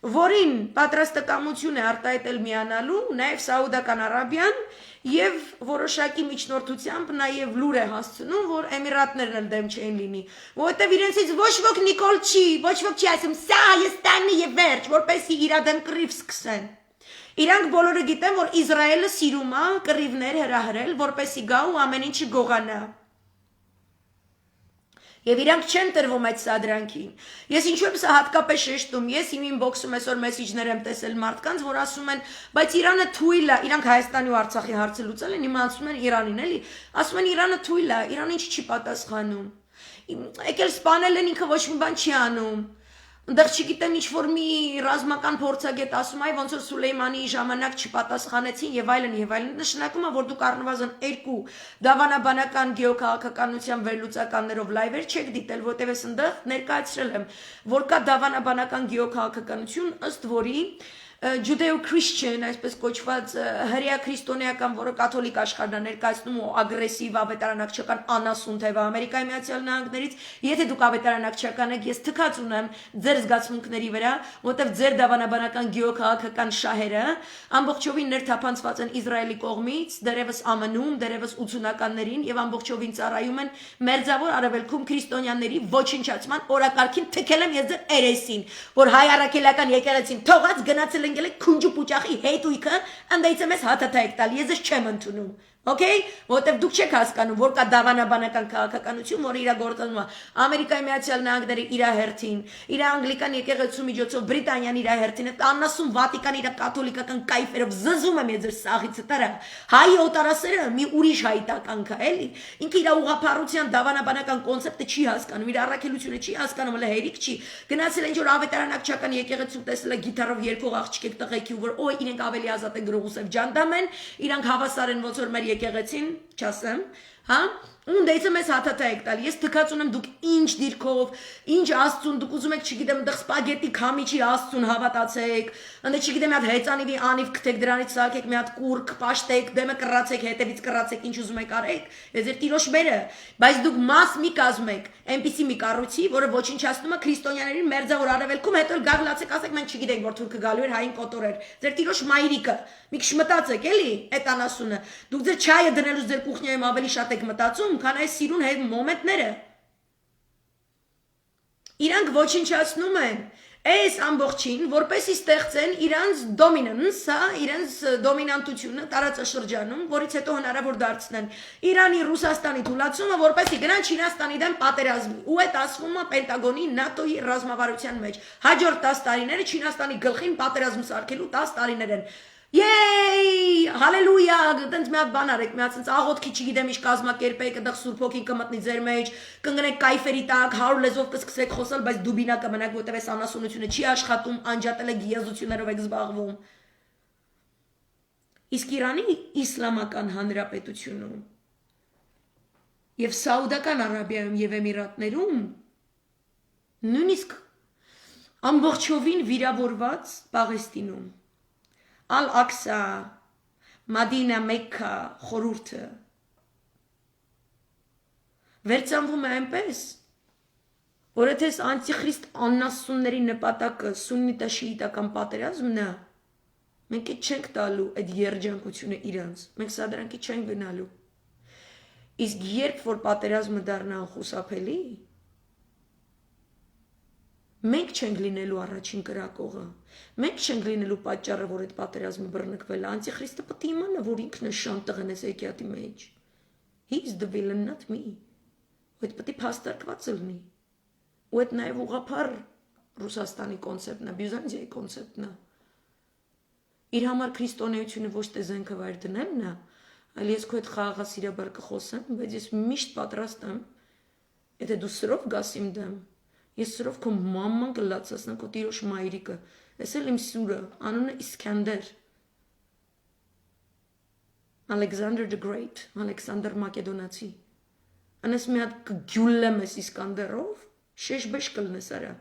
որին պատրաստակամություն է արտահայտել միանալու նաև Սաուդական Արաբիան եւ որոշակի միջնորդությամբ նաև լուր է հասցնում, որ Էմիրատներն էլ դեմ չեն լինի, որովհետեւ իրենցից ոչ ոք Նիկոլ չի, ոչ ոք չի ասում սա Հայաստանի եւ վերջ, որպեսզի իր դեմ կռիվ սկսեն։ Իրանք բոլորը գիտեն, որ Իսրայելը սիրում է կռիվներ հրահրել, որպեսզի գա ու ամեն ինչը գողանա։ Եվ իրանք չեն տրվում այդ սադրանքին։ Ես ինչու եմ սա հատկապես շեշտում, ես իմ ինբոքսում այսօր մեսիջներ եմ տեսել մարդկանց, որ ասում են, բայց Իրանը թույլ է, իրանք Հայաստանի ու Արցախի հարցը լուծել են, հիմա ասում են Իրանին, էլի, ասում են Իրանը թույլ է, Իրանը ինչ չի պատասխանում։ Եկել սպանել են, ինքը ոչ մի բան չի անում։ Այնտեղ չգիտեմ ինչ որ մի ռազմական փորձագետ ասում այ ոնց որ Սուլեյմանի ժամանակ չպատասխանեցին եւ այլն եւ այլն, նշանակում է որ դուք առնվազն 2 դավանաբանական գեոքաղաքականության վերլուծականներով լայվեր չեք դիտել, որտեղ ես այնտեղ ներկայացրել եմ, որ կա դավանաբանական գեոքաղաքականություն, ըստ որի Judeo-Christian, այսպես կոչված հրեա քրիստոնեական, որը կաթոլիկ աշխարհն է ներկայացնում ու ագրեսիվ ավետարանակչական անասուն թեվը Ամերիկայի Միացյալ Նահանգներից, եթե դուք ավետարանակչական եք, ես թքած ունեմ ձեր զգացմունքների վրա, որտեղ ձեր դավանաբանական գեոքաղաքական շահերը ամբողջովին ներթափանցված են Իսրայելի կողմից, դերևս ԱՄՆ-ում, դերևս 80-ականներին եւ ամբողջովին ծառայում են մերձավոր արևելքում քրիստոնյաների ոչնչացման օրակարգին, թքել եմ ես ձեր երեսին, որ հայ առաքելական եկեղեցին թողած գնացել ընկել եք քունջու պուճախի հետույքը, ընդայց եմ ես հաթաթա եք տալ, ես չեմ ընդունում, okay, որտեղ դուք չեք հասկանում, որ կա դավանաբանական քաղաքականություն, որը իր գործանում է Ամերիկայի Միացյալ Նահանգները իր հերթին, իր անգլիկան եկեղեցու միջոցով, Բրիտանիան իր հերթին, անասուն Վատիկան իր կաթոլիկական կայֆերով զզում եմ ես ձեր սաղիցը տրա, հայ օտարասերը մի ուրիշ հայտականք է, էլի, ինքը իր ուղղափառության դավանաբանական կոնցեպտը չի հասկանում, իր առաքելությունը չի հասկանում, հələ հերիք չի, գնացել են որ ավետարանակչական եկեղեցու տեսել է գիտարով երկող աղջիկ տղեկի, որ օ իրենք ավելի ազատ են գրողուսև ջանդամ են, իրանք հավասար են ոնց որ մեր եկեղեցին, չասեմ, հա, undեցը մեզ հաթաթա եք տալ, ես թքած ունեմ դուք ինչ դիրքով, ինչ աստծուն, դուք ուզում եք, չգիտեմ, դեղ սպագետի քամիչի աստծուն հավատացեք, ընդե չգիտեմ, մի հատ հեծանիվի անիվ կթեք դրանից սարքեք, մի հատ կուրկ, պաշտեք, դեմը կռացեք, հետևից կռացեք, ինչ ուզում եք արեք, ես ձեր տիրոջ բերը, բայց դուք մաս մի կազմեք, այնպիսի մի կառույցի, որը ոչնչացնում է քրիստոնյաներին մերձավոր արևելքում, հետո գաղլացեք, ասեք, մենք չգիտենք, որ թուրքը գալու էր հային կոտորեր, ձեր տիրոջ մայրիկը, մի քիչ մտածեք, էլի, այդ անասունը, դուք ձեր չայը դնելուց ձեր կուխնյայում ավելի շատ եք մտածում, քան այս սիրուն հետ մոմենտները։ Իրանք ոչնչացնում են այս ամբողջին, որպեսզի ստեղծեն իրանց դոմինանս, հա, իրանց դոմինանտությունը տարածաշրջանում, որից հետո հնարավոր դարձնեն Իրանի, Ռուսաստանի թուլացումը, որպեսզի գնան Չինաստանի դեմ պատերազմի։ Ու այդ ասվում է Պենտագոնի, ՆԱՏՕ-ի ռազմավարության մեջ։ Հաջորդ 10 տարիները Չինաստանի գլխին պատերազմ սարքելու 10 տարիներ են։ Yay! Հալելույա, դենց մի հատ բան արեք, մի հատ sense աղոթքի չգիտեմ ինչ կազմակերպեք, այդտեղ Սուրբ Հոգին կմտնի ձեր մեջ, կընկնեք կայֆերի տակ, 100 լեզվով կսկսեք խոսալ, բայց դուբինա կմնաք, որտեղ այս անասունությունը չի աշխատում, անջատել եք գիազություններով եք զբաղվում։ Իսկ Իրանի իսլամական հանրապետությունում եւ Սաուդական Արաբիայում եւ Էմիրատներում նույնիսկ ամբողջովին վիրավորված Պաղեստինում Ալ-Ակսա, Մադինա, Մեքքա, խորհուրդը վերցանվում է այնպես, որ եթե անտիխրիստ աննասունների նպատակը սուննիտա շիիտական պատերազմն է, մենք այդ չենք տալու այդ երջանկությունը իրանց, մենք սա դրանքի չենք գնալու։ Իսկ երբ որ պատերազմը դառնա անխուսափելի, մենք չենք լինելու առաջին կրակողը, մենք չենք լինելու պատճառը, որ այդ պատերազմը բռնկվել է, անտիխրիստը պետք է իմանա, որ ինքն է շան տղեն այս եկյատի մեջ։ He is the villain, not me։ Այդ պետք է փաստարկված լինի։ Ու այդ նաև ուղղափառ Ռուսաստանի կոնցեպտն է, Բյուզանդիայի կոնցեպտն է։ Իր համար քրիստոնեությունը ոչ թե զենքը վայր դնելն է, այլ ես քո հետ խաղաղասիրաբար կխոսեմ, բայց ես միշտ պատրաստ եմ, եթե դու սրով գաս իմ դեմ, ես սրով քո մաման կլացացնեմ, քո տիրոջ մայրիկը, ես էլ իմ սուրը, անունը Իսկանդեր, Alexander the Great, Ալեքսանդր Մակեդոնացի, անես մի հատ կգյուլեմ ես Իսկանդերով, շեշբեշ կլնես արա,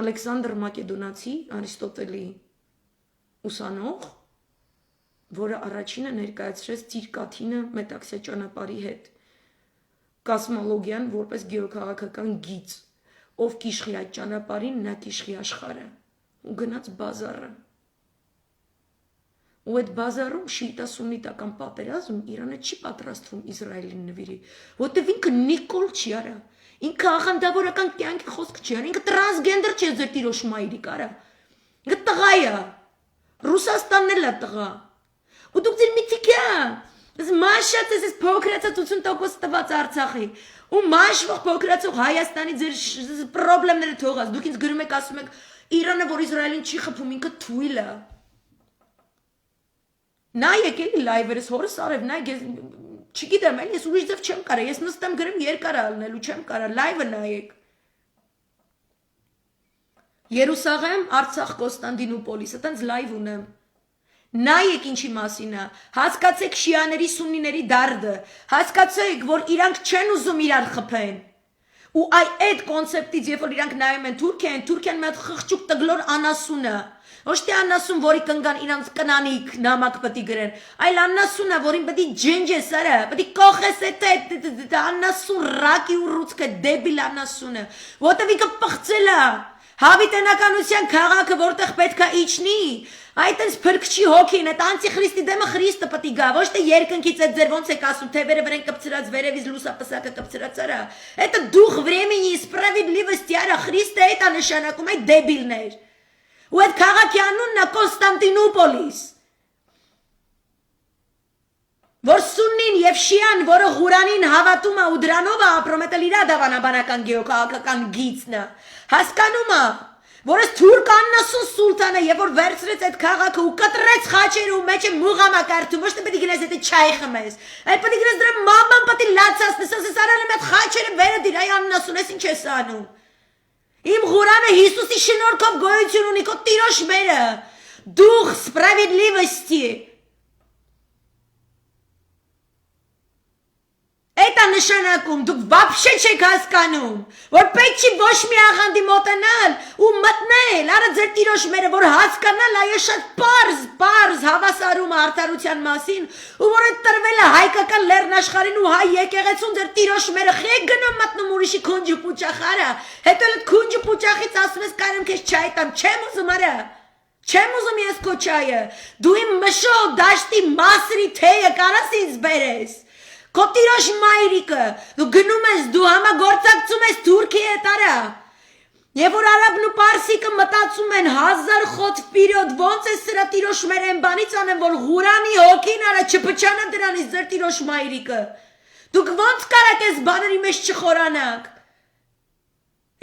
Ալեքսանդր Մակեդոնացի, Արիստոտելի ուսանող, որը առաջինը ներկայացրեց Ծիրկաթինը մետաքսյա ճանապարհի հետ, կոսմոլոգիան որպես գեոքաղաքական գիծ, ով կիշխի այդ ճանապարհին, նա կիշխի աշխարհը, ու գնաց բազարը։ Ու այդ բազարում շիիտա-սուննիտական պատերազմ Իրանը չի պատրաստվում Իսրայելին նվիրի, որտեվ ինքը Նիկոլ չի արա, ինքը աղանդավորական կյանքի խոսք չի արա, ինքը տրանսգենդեր չի ձեր տիրոջ մայրիկ արա, ինքը տղա է, Ռուսաստանն էլ է տղա, ու դուք ձեր միթիկա, ես մաշած ես փոքրացած 80% տված Արցախի, ու մաշվող փոքրացող Հայաստանի ձեր պրոբլեմները թողած, դուք ինձ գրում եք ասում եք Իրանը, որ Իսրայելին չի խփում, ինքը թույլ է։ Նայեք էլի լայվերս հորս արև, նայեք, ես չգիտեմ, էլի ես ուրիշ ձև չեմ կարա, ես նստեմ գրեմ երկար ալնելու չեմ կարա, լայվը նայեք։ Երուսաղեմ, Արցախ, Կոստանդինուպոլիս, այտենց լայվ ունեմ։ Նայեք ինչի մասին է, հասկացեք շիաների, սուննիների դարդը, հասկացեք, որ իրանք չեն ուզում իրար խփեն։ Ու այդ կոնցեպտից, երբ որ իրանք նայում են Թուրքիան մի հատ խղճուկ տգլոր անասուն է, ոչ թե անասուն, որի կնգան իրանք կնանիք նամակ պետք է գրեն, այլ անասուն է, որին պետք է ջենջես արա, պետք է կողես այդ անասուն ռակի ու ռուցկը դեբիլ անասունը, որտեվ ինքը պղծել է, հավիտենականության քաղաքը, որտեղ պետք է իջնի, այդ այնց փրկչի հոգին, այդ անտիխրիստի դեմը Խրիստը պետք է գա, ոչ թե երկնքից այդ ձեր ոնց եք ասում, թևերը վրեն կպցրած, վերևից լուսապսակը կպցրած արա, это дух времени и справедливости аրա, Խրիստը այդ է նշանակում, այդ դեբիլներ, ու այդ քաղաքի անունն է Կոստանդինուպոլիս, որ սուննին եւ շիան, որը Ղուրանին հավատում է ու դրանով է ապրում, դա իր դավանաբանական գեոքաղաքական գիծն է, հասկանում է, որ այս թուրք աննասուն սուլտանը, երբ որ վերցրեց այդ քաղաքը ու կտրեց խաչերը ու մեջը մուղամա կարդում, ոչ թե պետք է գնաս այդ չայ խմես, այլ պետք է գնաս դրա մաման պետք է լացածնես, ասես արարել այդ խաչերը վերը դիր, այ աննասուն, ես ինչ ես անում։ Իմ Ղուրանը Հիսուսի շնորհքով գոյություն ունի, քո տիրոջ մերը, дух справедливости։ Это նշանակում, դուք вообще չեք հասկանում, որ պետք չի ոչ մի աղանդի մոտենալ ու մտնել, արա ձեր տիրոջ մերը, որ հասկանալ այո շատ պարզ հավասարում է արդարության մասին, ու որ այդ տրվել է հայկական լեռնաշխարհին ու հայ եկեղեցուն ձեր տիրոջ մերը, խեք գնում մտնում ուրիշի քունջը պուճախարը, հետո այդ քունջը պուճախից ասում ես կարեմ քեզ չայ տամ, չեմ ուզում արա, չեմ ուզում ես քո չայը, դու իմ մշո դաշտի մասրի թեյը կարաս ինձ բերես։ Քո տիրոջ մայրիկը, դու գնում ես, դու համագործակցում ես Թուրքիի հետ արա։ Եվ որ արաբն ու պարսիկը մտածում են 1000 խոտ պիրոդ, ոնց է սրա տիրոջ մեր են բանից անեն, որ Ղուրանի հոգին արա չփչանա դրանից ձեր տիրոջ մայրիկը։ Դուք ոնց կարաք ես բաների մեջ չխորանաք։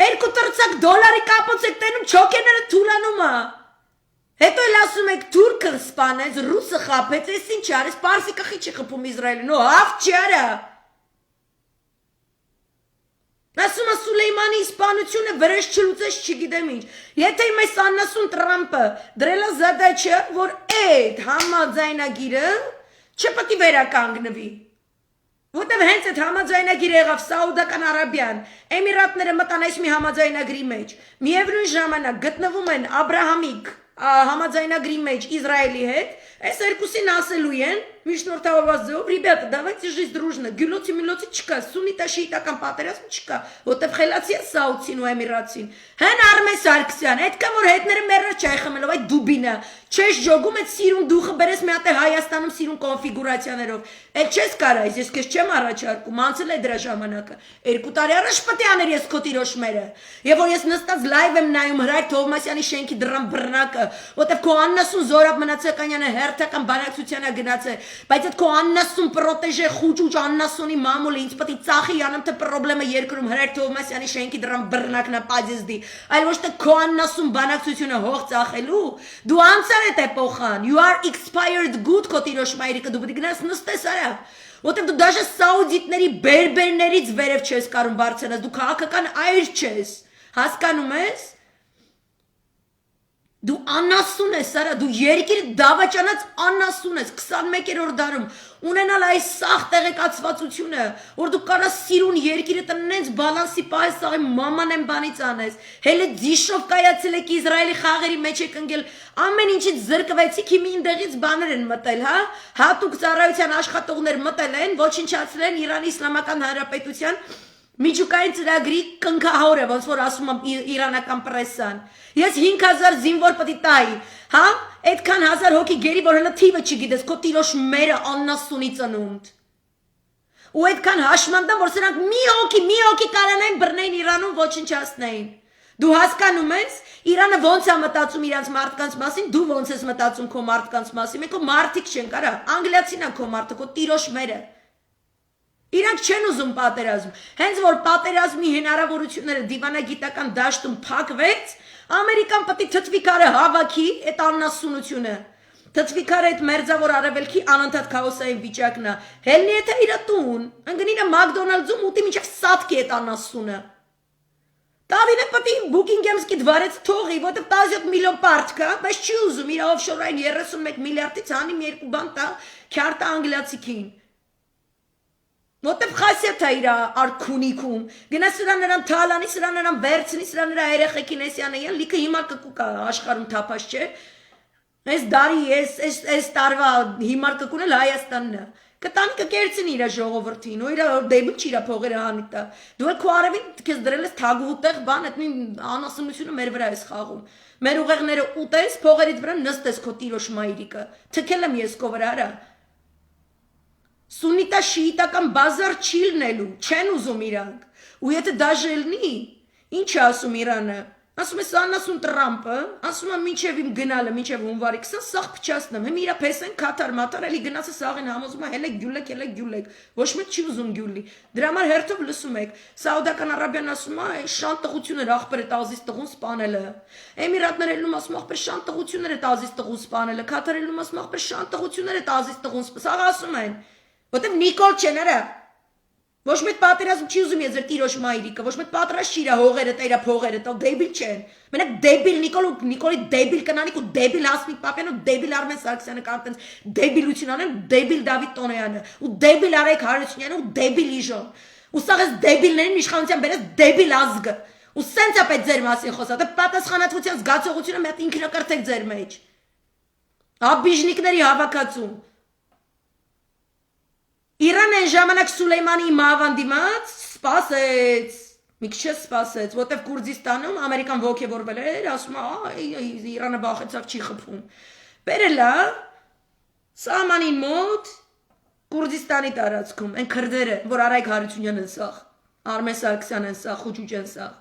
2 տրցակ դոլարի կապոց եք տենում, չոքեները թուլանում է։ Հետո էլ ասում եք թուրքը սպանեց, ռուսը խաբեց, այս ինչ արեց, պարսիկը խի չի խփում Իսրայելին, նո հավ չարա։ Ասում է Սուլեյմանի իսպանությունը վրեժ չլուծեց չգիտեմ ինչ։ Եթե մեզ աննասուն Տրամպը դրել է զադաչը, որ այդ համաձայնագիրը չպետք է վերականգնվի։ Որտեւ հենց այդ համաձայնագիրը եղավ Սաուդական Արաբիան, Էմիրատները մտան այս մի համաձայնագրի մեջ։ Միևնույն ժամանակ գտնվում են Աբրահամիկ համաձայնագրի մեջ Իսրայելի հետ, այս երկուսին ասելու են միջնորդավորված ձևով, ребята, давайте жить дружно, գյուլոցի միլոցի չկա, սունիտա շիիտական պատերազմ չկա, որտեվ խելացի է Սաուդցին ու Էմիրատցին։ Հեն Արմեն Սարգսյան, այդքան որ հետները մեռը չայ խմելով, այդ դուբինը, չես ժոգում այդ սիրուն դուխը բերես մի հատ է Հայաստանում սիրուն կոնֆիգուրացիաներով։ Այդ չես կարայիս, ես քեզ չեմ առաջարկում, անցել է դրա ժամանակը։ 2 տարի առաջ պետք է աներ ես քո տիրոշմերը։ Եվ որ ես նստած լայվ եմ նայում Հրայր Թովմասյանի շենքի դրան բռնակը, որտեվ քո աննասուն Զորաբ Մնացականյանը հերթական բանակցության է գնացել, բայց այդ քո աննասուն պրոտեժե խուճուճ աննասունի մամուլը ինձ պետք է ծախի անում թե պրոբլեմը երկրում Հրայր Թովմասյանի շենքի դրան բռնակն է պադեզդի, այլ ոչ թե քո աննասուն բանակցությունը հող ծախելու, դու անցար է տեպոխան, you are expired good քո տիրոշմայրիկը, դու պետք է գնաս նստես արա։ Որտեվ դու դաժե սաուդիտների բերբերներից վերև չես կարում բարձրանաս, դու քաղաքական այր չես, հասկանում ես։ Դու անասուն ես, արա, դու երկիր դավաճանած անասուն ես 21-րդ դարում ունենալ այս սաղ տեղեկացվածությունը, որ դու կարաս սիրուն երկիրը տնենց բալանսի պահես սաղի մաման եմ բանից անես, հելը ձիշով կայացել եք Իսրայելի խաղերի մեջ եք ընկել, ամեն ինչից զրկվեցիք հիմի ինդեղից բաներ են մտել, հա, հատուկ ծառայության աշխատողներ մտել են, ոչնչացրել են Իրանի Իսլամական Հանրապետության միջուկային ծրագրի կնքահորը, ոնց որ ասում եմ իրանական պրեսան։ Ես 5000 զինվոր պետք է տայի, հա, այդքան 1000 հոգի գերի, որ հələ թիվը չգիտես, քո տիրոջ մերը աննասունի ծնունդ։ Ու այդքան հաշմանդան, որ սրանք մի հոգի կարանային բռնեին Իրանում ոչնչացնեին։ Դու հասկանում ես, Իրանը ոնց է մտածում իրանց մարդկանց մասին, դու ոնց ես մտածում քո մարդկանց մասին, մենք քո մարդիկ չենք, արա, անգլիացին են քո մարդը, քո տիրոջ մերը։ Իրանք չեն ուզում պատերազմ, հենց որ պատերազմի հնարավորությունները դիվանագիտական դաշտում փակվեց, Ամերիկան պետք է թթվի քարը հավաքի այդ աննասունությունը։ Թթվի քարը այդ մերձավոր արևելքի անընդհատ քաոսային վիճակն է։ Հելնի եթե իր տուն, ընկնինը Մակդոնալդսում ուտի մինչև սատկի այդ աննասունը։ Տավինը պետք է Բուկինգհեմսկի դվարից թողի, որտեղ 17 միլիոն պարտ կա, բայց չի ուզում իր օֆշորային 31 միլիարդից անի մի երկու բան տա, քյարտա անգլիացիքին։ Որտեվ խասյաթ է իր արքունիքում, գնա սրա նրան թալանի, սրա նրան վերցնի, սրա նրա երեխեքին էսյանը յան, լիքը հիմա կկուկա աշխարհում թափած չէ։ Այս դարի, այս տարվա հիմար կկունել Հայաստանն է։ Կտանի կկերցին իր ժողովրդին, ու իր դեբիլ չի իր փողերը հանի տա։ Դու էլ քո արևին քեզ դրել ես թագուտեղ բան, այդ նույն անասունությունը մեր վրա ես խաղում։ Մեր ուղեղները ուտես, փողերից վրա նստես քո տիրոջ մայրիկը։ Թքել եմ ես քո վրա, արա։ Սունիտա շիիտական բազար չի լնելու, չեն ուզում իրանք։ Ու եթե դաժե լինի, ինչ է ասում Իրանը։ Ասում է աննասուն Տրամպը, ասում է մինչև իմ գնալը, մինչև հունվարի 20 սաղ փչացնեմ։ Հիմա իրա փեսեն Կաթար, մաթար էլի գնացը սաղին համոզում է, հելեք գյուլեք, ոչ մեկ չի ուզում գյուլի։ Դրա համար հերթով լսում եք։ Սաուդական Արաբիան ասում է, շան տղություններ աղբեր է տազից տղուն սպանելը։ Էմիրատները ելնում ասում աղբեր շան տղություններ է տազից տղուն սպանելը։ Կաթարը ելնում ասում աղբեր շան տղություններ է տազից տղուն սպանելը։ Սաղ ասում են։ Որտեվ Նիկոլ չեն արա։ Ոչ մեկ պատերազմ չի ուզում ես տիրոջ մայրիկը, ոչ մեկ պատրաստ չի իր հողերը, տա փողերը, տա դեբիլ չեն։ Մենակ դեբիլ Նիկոլի դեբիլ կնանիկ ու դեբիլ Հասմիկ Պապյանն ու դեբիլ Արմեն Սարգսյանը կամ տենց դեբիլություն անեն, դեբիլ Դավիթ Տոնոյանը ու դեբիլ Արայք Հարությունյանը ու դեբիլ Իժոն։ Ու սա էս դեբիլներին իշխանության բերես դեբիլ ազգը։ Ու սենց է պետք ձեր մասին խոսա, դե պատասխանատվության զգացողությունը մի հատ ինքնակրթեք ձեր մեջ։ Աբիժնիկների հավաքածու։ Իրանը այն ժամանակ Սուլեյմանի մահվան դիմաց սպասեց, մի քիչ սպասեց, որտեվ Կուրդիստանում Ամերիկան ոգևորվել էր, ասում է, Իրանը բախեցավ չի խփում։ Բերել է սահմանին մոտ Կուրդիստանի տարածքում, այն քրդերը, որ Արայք Հարությունյանն սաղ, Արմեն Սարգսյանն սաղ, Խուճուճեն սաղ։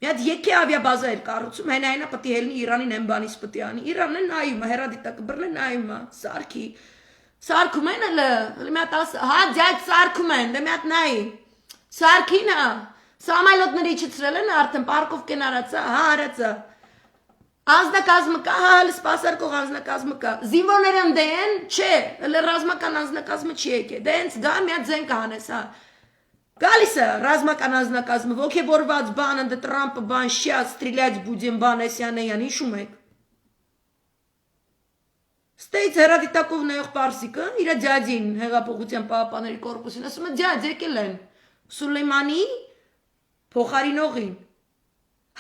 Մի հատ եկե ավիաբազա էր կառուցում, հենայինը պետք է ելնի Իրանին այն բանից պետք է անի։ Իրանն է նայում, հերադիտակը բռնել նայում է, սարքի։ Սարքում են հլը, մի հատ հա ձյաք սարքում են, դե մի հատ նայի, սարքին հա, սամայլոտների իջեցրել են արդեն, պարկով կեն արածա, հա արածա, Անձնակազմը կա, հալ սպասարկող անձնակազմը կա։ Զինվորները ընդեն, չէ, հələ ռազմական անձնակազմը չի եկել։ Դե հենց գա մի հատ ձեն կանես, հա։ Գալիս է ռազմական անձնակազմը, ոգևորված բան, ընդ Տրամպը բան, сейчас стрелять будем, բան, էսյան, հիշում եք։ Ստեյց հերադիտակով նայող պարսիկը, իր դյադին հեղափոխության պահապանների կորպուսին, ասում է դյադ եկել են Սուլեյմանի փոխարինողին։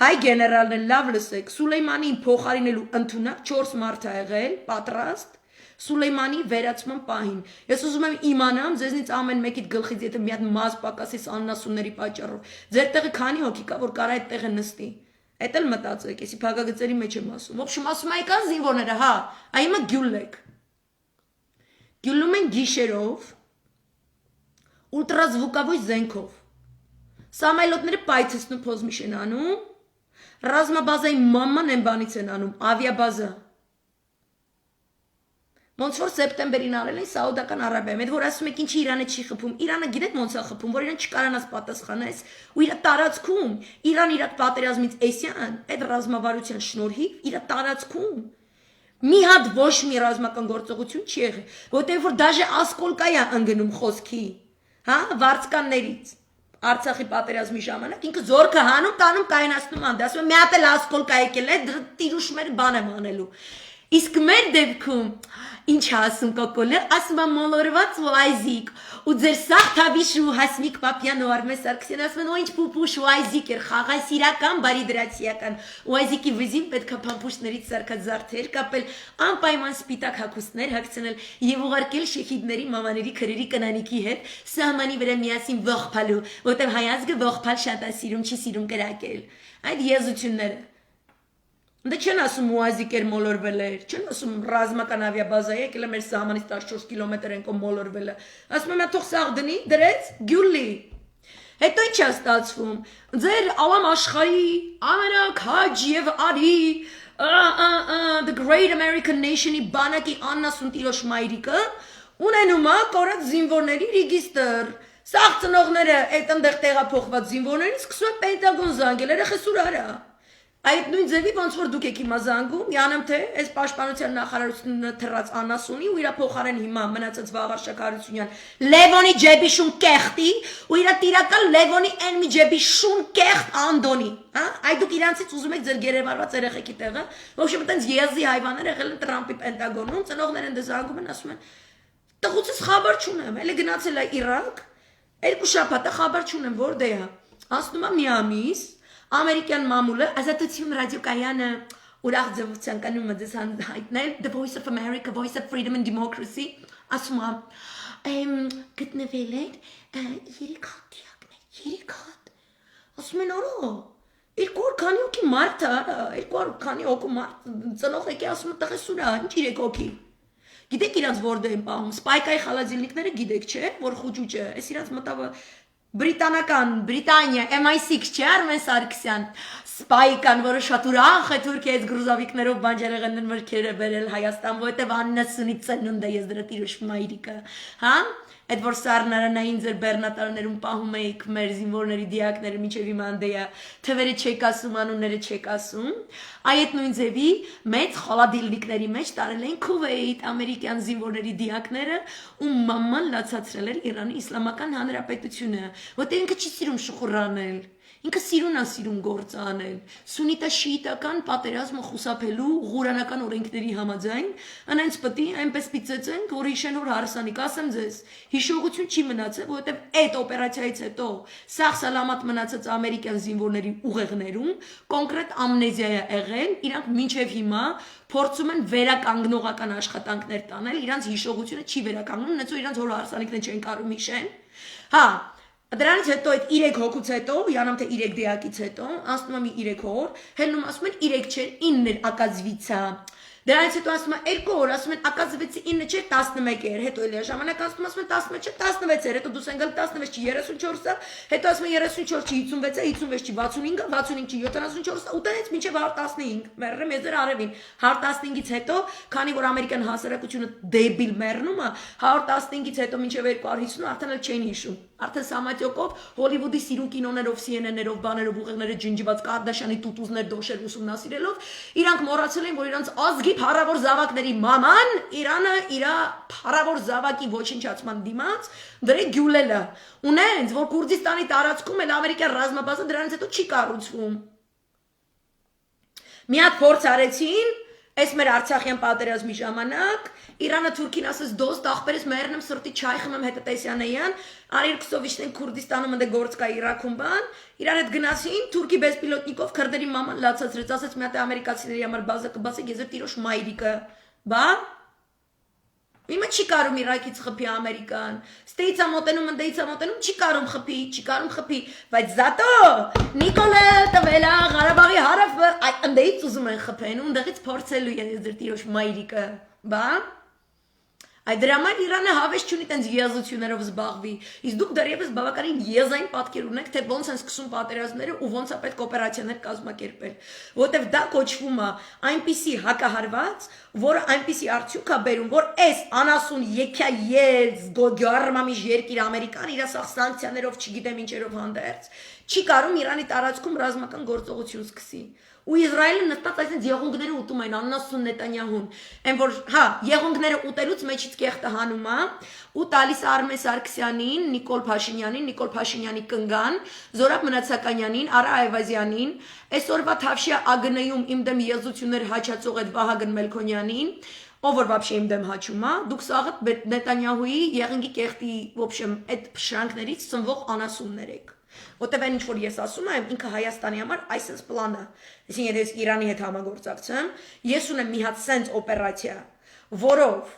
Հայ գեներալն են լավ լսեք, Սուլեյմանին փոխարինելու ընդունակ 4 մարդ ա եղել, պատրաստ Սուլեյմանի վերացման պահին։ Ես ուզում եմ իմանամ, ձեզնից ամեն մեկիդ գլխից եթե մի հատ մազ պակասից աննասունների պատճառով, ձեր տեղը քանի հոգի կա, որ կարա այդ տեղը նստի։ Այդ էլ մտածեք, եսի փակագծերի մեջ եմ ասում։ Ոբշում ասում այ կան զինվորները, հա, այ հիմա գյուլեք։ Գյուլում են գիշերով, ուլտրազվուկավոյ զենքով։ Սամայլոտները պայթեցնում փոզմիշ են անում, ռազմաբազայի մաման են բանից են անում, ավիաբազա։ Ոնց որ սեպտեմբերին արել են Սաուդական Արաբիայում, այդ որ ասում եք ինչի Իրանը չի խփում, Իրանը գիտեք ոնց է խփում, որ իրան չկարանաս պատասխանես, ու իր տարածքում, Իրան իր պատերազմից էսյան, այդ ռազմավարության շնորհիվ իր տարածքում մի հատ ոչ մի ռազմական գործողություն չի եղել, որտեղ որ դաժե ասկոլկա է ընկնում խոսքի, հա, վարձկաններից Արցախի պատերազմի ժամանակ ինքը զորքը հանում, տանում կայունացնում անդե, ասում է մի հատ էլ ասկոլկա եկել է, տիրուշմեր բան եմ անելու։ Իսկ մեր դեպքում ինչ ասում կոկոլը, ասում է մոլորված ուայզիկ, ու ձեր սաղ թավիշու Հասմիկ Պապյան ու Արմեն Սարգսյան ասում են, ու ինչ պուպուշ ուայզիկ էր, խաղասիրական, բարիդրացիական, ուայզիկի վզին պետք է փամփուշտներից սարքած զարդեր կապել, անպայման սպիտակ հագուստներ հագցնել եւ ուղարկել շեհիդների մամաների քրերի կնանիքի հետ սահմանի վրա միասին ողփալու, որտեղ հայազգը ողփալ շատ է սիրում, չի սիրում կրակել։ Այդ եզությունները Դե չեն ասում ուազիկ էր մոլորվել էր, չեն ասում ռազմական ավիաբազա եկել է մեր սահմանից 14 կիլոմետր են կոմ մոլորվել է։ Ասում եմ թող սաղ դնի, դրեց, գյուլի։ Հետո ինչ է ստացվում։ Ձեր ալամ աշխարհի ամենաքաջ եւ արի the great American nation-ի բանակի աննասուն տիրոջ մայրիկը ունենում է կորած զինվորների ռեգիստր։ Սաղ ծնողները այդ այնտեղ տեղափոխված զինվորներին սկսում են Պենտագոն զանգել, երեխես ուր արա։ Այդ նույն ձևի ոնց որ դուք եք հիմա զանգում, յանեմ թե այս պաշտպանության նախարարությունը թռած անասունի ու իր փոխարեն հիմա մնացած Վաղարշակ Հարությունյան Լևոնի ջեբի շուն կեղտի ու իր տիրակալ Լևոնի այն մի ջեբի շուն կեղտ Անդոնի, հա? Այդ դուք իրանցից ուզում եք ձեր գերեվարված երեխեքի տեղը, ոբշեմ այտենց եզի հայվաններ եղել են Տրամպի Պենտագոնում, ծնողներ են զանգում են ասում են տղուցս խաբար չունեմ, էլի գնացել է Իրաք, 2 շաբաթ է խաբար չունեմ, որտե է։ Ասնում է մի ամիս Ամերիկյան մամուլը ազատություն ռադիոկայանը ուրախ ձևության կանում է ձեզ հայտնել The Voice of America, Voice of Freedom and Democracy ասում է գտնվել են 3 հատիակն է 3 հատ ասում են օրո 200 քանի հոգի մարդ է 200 քանի հոգու մարդ ծնող եկի ասում է տղես ուրա ինչ 3 հոգի գիտեք իրանց որտե են պահում սպայկայի խալաձիլնիկները գիտեք չէ որ խուճուճը այս իրանց մտավը Բրիտանիա, MI6 չէ Արմեն Սարգսյան, սպայկան, որը շատ ուրախ է Թուրքիայից գրուզավիկներով բանջարեղեններ մրգերը բերել Հայաստան, որովհետև աննասունի ծնունդ է ես դրա տիրուշ մայրիկը, հա? Այդ որ սառնարանային ձեր բեռնատարներում պահում էիք մեր զինվորների դիակները միջև հիմա անդեյա թվերը չեք ասում, անունները չեք ասում, այդ նույն ձևի մեծ խոլադիլնիկների մեջ տարել էին Քուվեյթ ամերիկյան զինվորների դիակները ու մաման լացացրել էր Իրանի Իսլամական Հանրապետությունը, որտեղ ինքը չի սիրում շուխուռանել Ինքը սիրուն է սիրում գործ անել, սունիտա-շիիտական պատերազմը խուսափելու ղուրանական օրենքների համաձայն, անենց պտի այնպես պիծեցենք, որ հիշեն որ հարսանիք, ասեմ ձեզ, հիշողություն չի մնացել, որովհետև այդ օպերացիայից հետո սաղ սալամատ մնացած ամերիկյան զինվորների ուղեղներում կոնկրետ ամնեզիա է եղել, իրանք մինչև հիմա փորձում են վերականգնողական աշխատանքներ տանել, իրանց հիշողությունը չի վերականգնում, նեցո իրանց հոր հարսանիքն չեն կարում հիշեն, հա, Դրանից հետո այդ 3 հոգուց հետո, յանամ թե 3 դեակից հետո, անցնում է մի 3 օր, հելնում ասում են 3 չէր, 9 էր ակազվիցա։ Դրանից հետո ասում են 2 օր, ասում են ակազվիցի 9 չէր, 11 էր, հետո էլի ժամանակ անցնում ասում են 11 չէր, 16 էր, հետո դուս են գալ 16 չի 34-ը, հետո ասում են 34 չի 56-ը, 56 չի 65-ը, 65 չի 74-ը, ու տենց մինչև 115, մեռրեմ եզեր արևին, 115-ից հետո, քանի որ ամերիկյան հասարակությունը դեբիլ մեռնում է, 115-ից հետո մինչև 250 արդեն էլ չեն հիշում։ Արդեն Սամատյոկով Հոլիվուդի սիրուն կինոներով, CNN-ներով, բաներով, ուղեղները ջնջված Կարդաշյանի տուտուզներ, դոշեր ուսումնասիրելով, իրանք մոռացել են, որ իրանք ազգի փառավոր զավակների մաման Իրանը իր փառավոր զավակի ոչնչացման դիմաց դրե գյուլելը։ Ունենց, որ Քուրդիստանի տարածքում էլ ամերիկյան ռազմաբազը դրանից հետո չի կառուցվում։ Մի հատ փորձ արեցին, այս մեր Արցախյան պատերազմի ժամանակ Իրանը Թուրքին ասես դոստ ախպերս մեռնեմ սրտի չայ խմեմ հետը Տեսյանեյան, Արիլ Քսովիչն Քուրդիստանում ընդ գործ կա Իրաքում բան, իրար հետ գնացին Թուրքի բեսպիլոտնիկով քրդերի մաման լացացրեց, ասեց մի հատ ամերիկացիների համար բազա կբասի գեզեր տիրոշ մայրիկը, բա Իմը չի կարում Իրաքից խփի Ամերիկան, ստեյցա մոտենում, ընդեյցա մոտենում, չի կարում խփի, բայց զատո Նիկոլը տվելա Ղարաբաղի հարավը, ընդեյց ուզում են խփեն, ունդեղից փորձելու են ձեր տիրոջ մայրիկը, բա Այդ դրա համար Իրանը հավես չունի տենց եզություններով զբաղվի, իսկ դուք դեռևս բավականին եզային պատկեր ունեք, թե ոնց են սկսում պատերազմները ու ոնց է պետք օպերացիաներ կազմակերպել, որտեվ դա կոչվում է այնպիսի հակահարված, որը այնպիսի արդյունք է բերում, որ այս անասուն եկյայեց գոյարմամիժ երկիր Ամերիկան իր ասախ սանկցիաներով չգիտեմ ինչերով հանդերձ, չի կարում Իրանի տարածքում ռազմական գործողություն սկսի ու Իսրայելը նստած այսպես եղունգները ուտում են աննասուն Նետանյահուն այն որ հա եղունգները ուտելուց մեջից կեղտը հանում է ու տալիս Արմեն Սարգսյանին Նիկոլ Փաշինյանի կնգան Զորաբ Մնացականյանին Արա Այվազյանին այսօրվա Թավշյա ԱԳՆ-ում իմ դեմ եզություններ հաչացող այդ Վահագն Մելքոնյանին ով որ вообще իմ դեմ հաչում է դուք սաղը Նետանյահուի եղունգի կեղտի в общем այդ փշրանքներից ծնվող անասուններ եք Որտեւ այն ինչ որ ես ասում եմ, ինքը Հայաստանի համար այսպես պլանը, այսինքն եթե ես Իրանի հետ համագործակցեմ, ես ունեմ մի հատ սենց օպերացիա, որով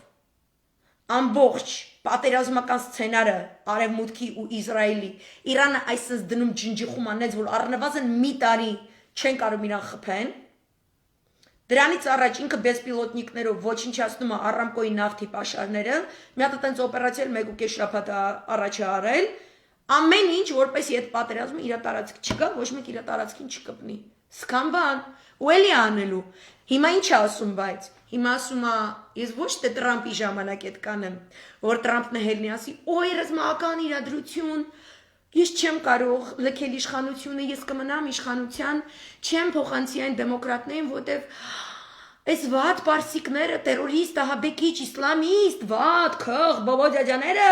ամբողջ պատերազմական սցենարը Արևմուտքի ու Իսրայելի Իրանը այսպես դնում ջնջիխում անեց, որ առնվազն մի տարի չեն կարող իրան խփեն։ Դրանից առաջ ինքը բեսպիլոտնիկներով ոչնչացնում է Արամկոյի նավթի պաշարները, մի հատ այդպես օպերացիա 1.5 շաբաթ առաջ է արել Ամեն ինչ որպեսի այդ պատերազմը իր տարածք չգա, ոչ մեկ իր տարածքին չկպնի։ Սկամբան, ու էլի անելու։ Հիմա ինչ ասում, բայց հիմա ասում է, ես ոչ թե Տրամպի ժամանակ այդ կանեմ, որ Տրամպն է հելնի ասի, «Օй, ռազմական իրադրություն, ես չեմ կարող լքել իշխանությունը, ես կմնամ իշխանության, չեմ փոխանցի այն դեմոկրատներին, որտեվ Այս վատ պարսիկները, տերորիստ, ահաբեկիչ, իսլամիստ, վատ, քղ, բոբոջաջաները,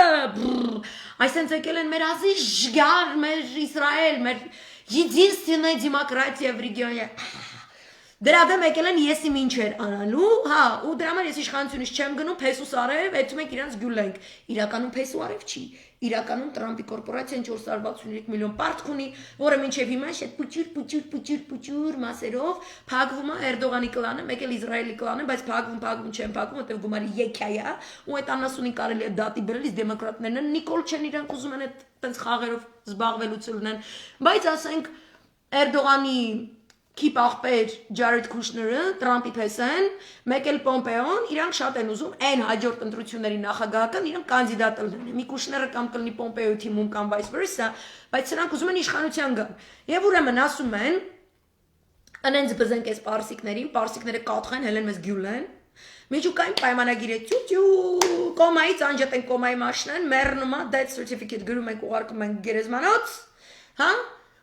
այսենց եկել են մեր ազի ժգար, մեր Իսրայել, մեր единственная демократия в регионе։ Դրա դեմ եկել են ես իմ ինչ էր անալու, հա, ու դրա համար ես իշխանությունից չեմ գնում, փեսուս արև, այդ մենք իրանց գյուլենք։ Իրականում փեսու արև չի։ Իրականում Տրամպի կորպորացիան 463 միլիոն պարտք ունի, որը մինչև հիմա շատ պուճուր մասերով փակվում է Էրդողանի կլանը, մեկ էլ Իսրայելի կլանը, բայց փակվում չեն փակվում, որտեղ գումարի եկայա, ու այդ անասունին կարելի է դատի բերել, իսկ դեմոկրատներն են Նիկոլ չեն իրանք ուզում են այդ տենց խաղերով զբաղվելուց լինեն, բայց ասենք Էրդողանի Keep ախպեր Ջարեդ Քուշները, Տրամպի պես են, մեկ էլ Պոմպեոն, իրանք շատ են ուզում այն հաջորդ ընտրությունների նախագահական իրանք կանդիդատ լինեն։ Մի Քուշները կամ կլինի Պոմպեոյի թիմում կամ vice versa, բայց սրանք ուզում են իշխանության գան։ Եվ ուրեմն ասում են, անենց բզենք այս պարսիկները կաթխեն, հելեն մեզ գյուլեն։ Միջուկային պայմանագիր է ճուճու, կոմայից անջատ են կոմայի մաշնեն, մեռնում է, death certificate գրում ենք ուղարկում ենք գերեզմանոց, հա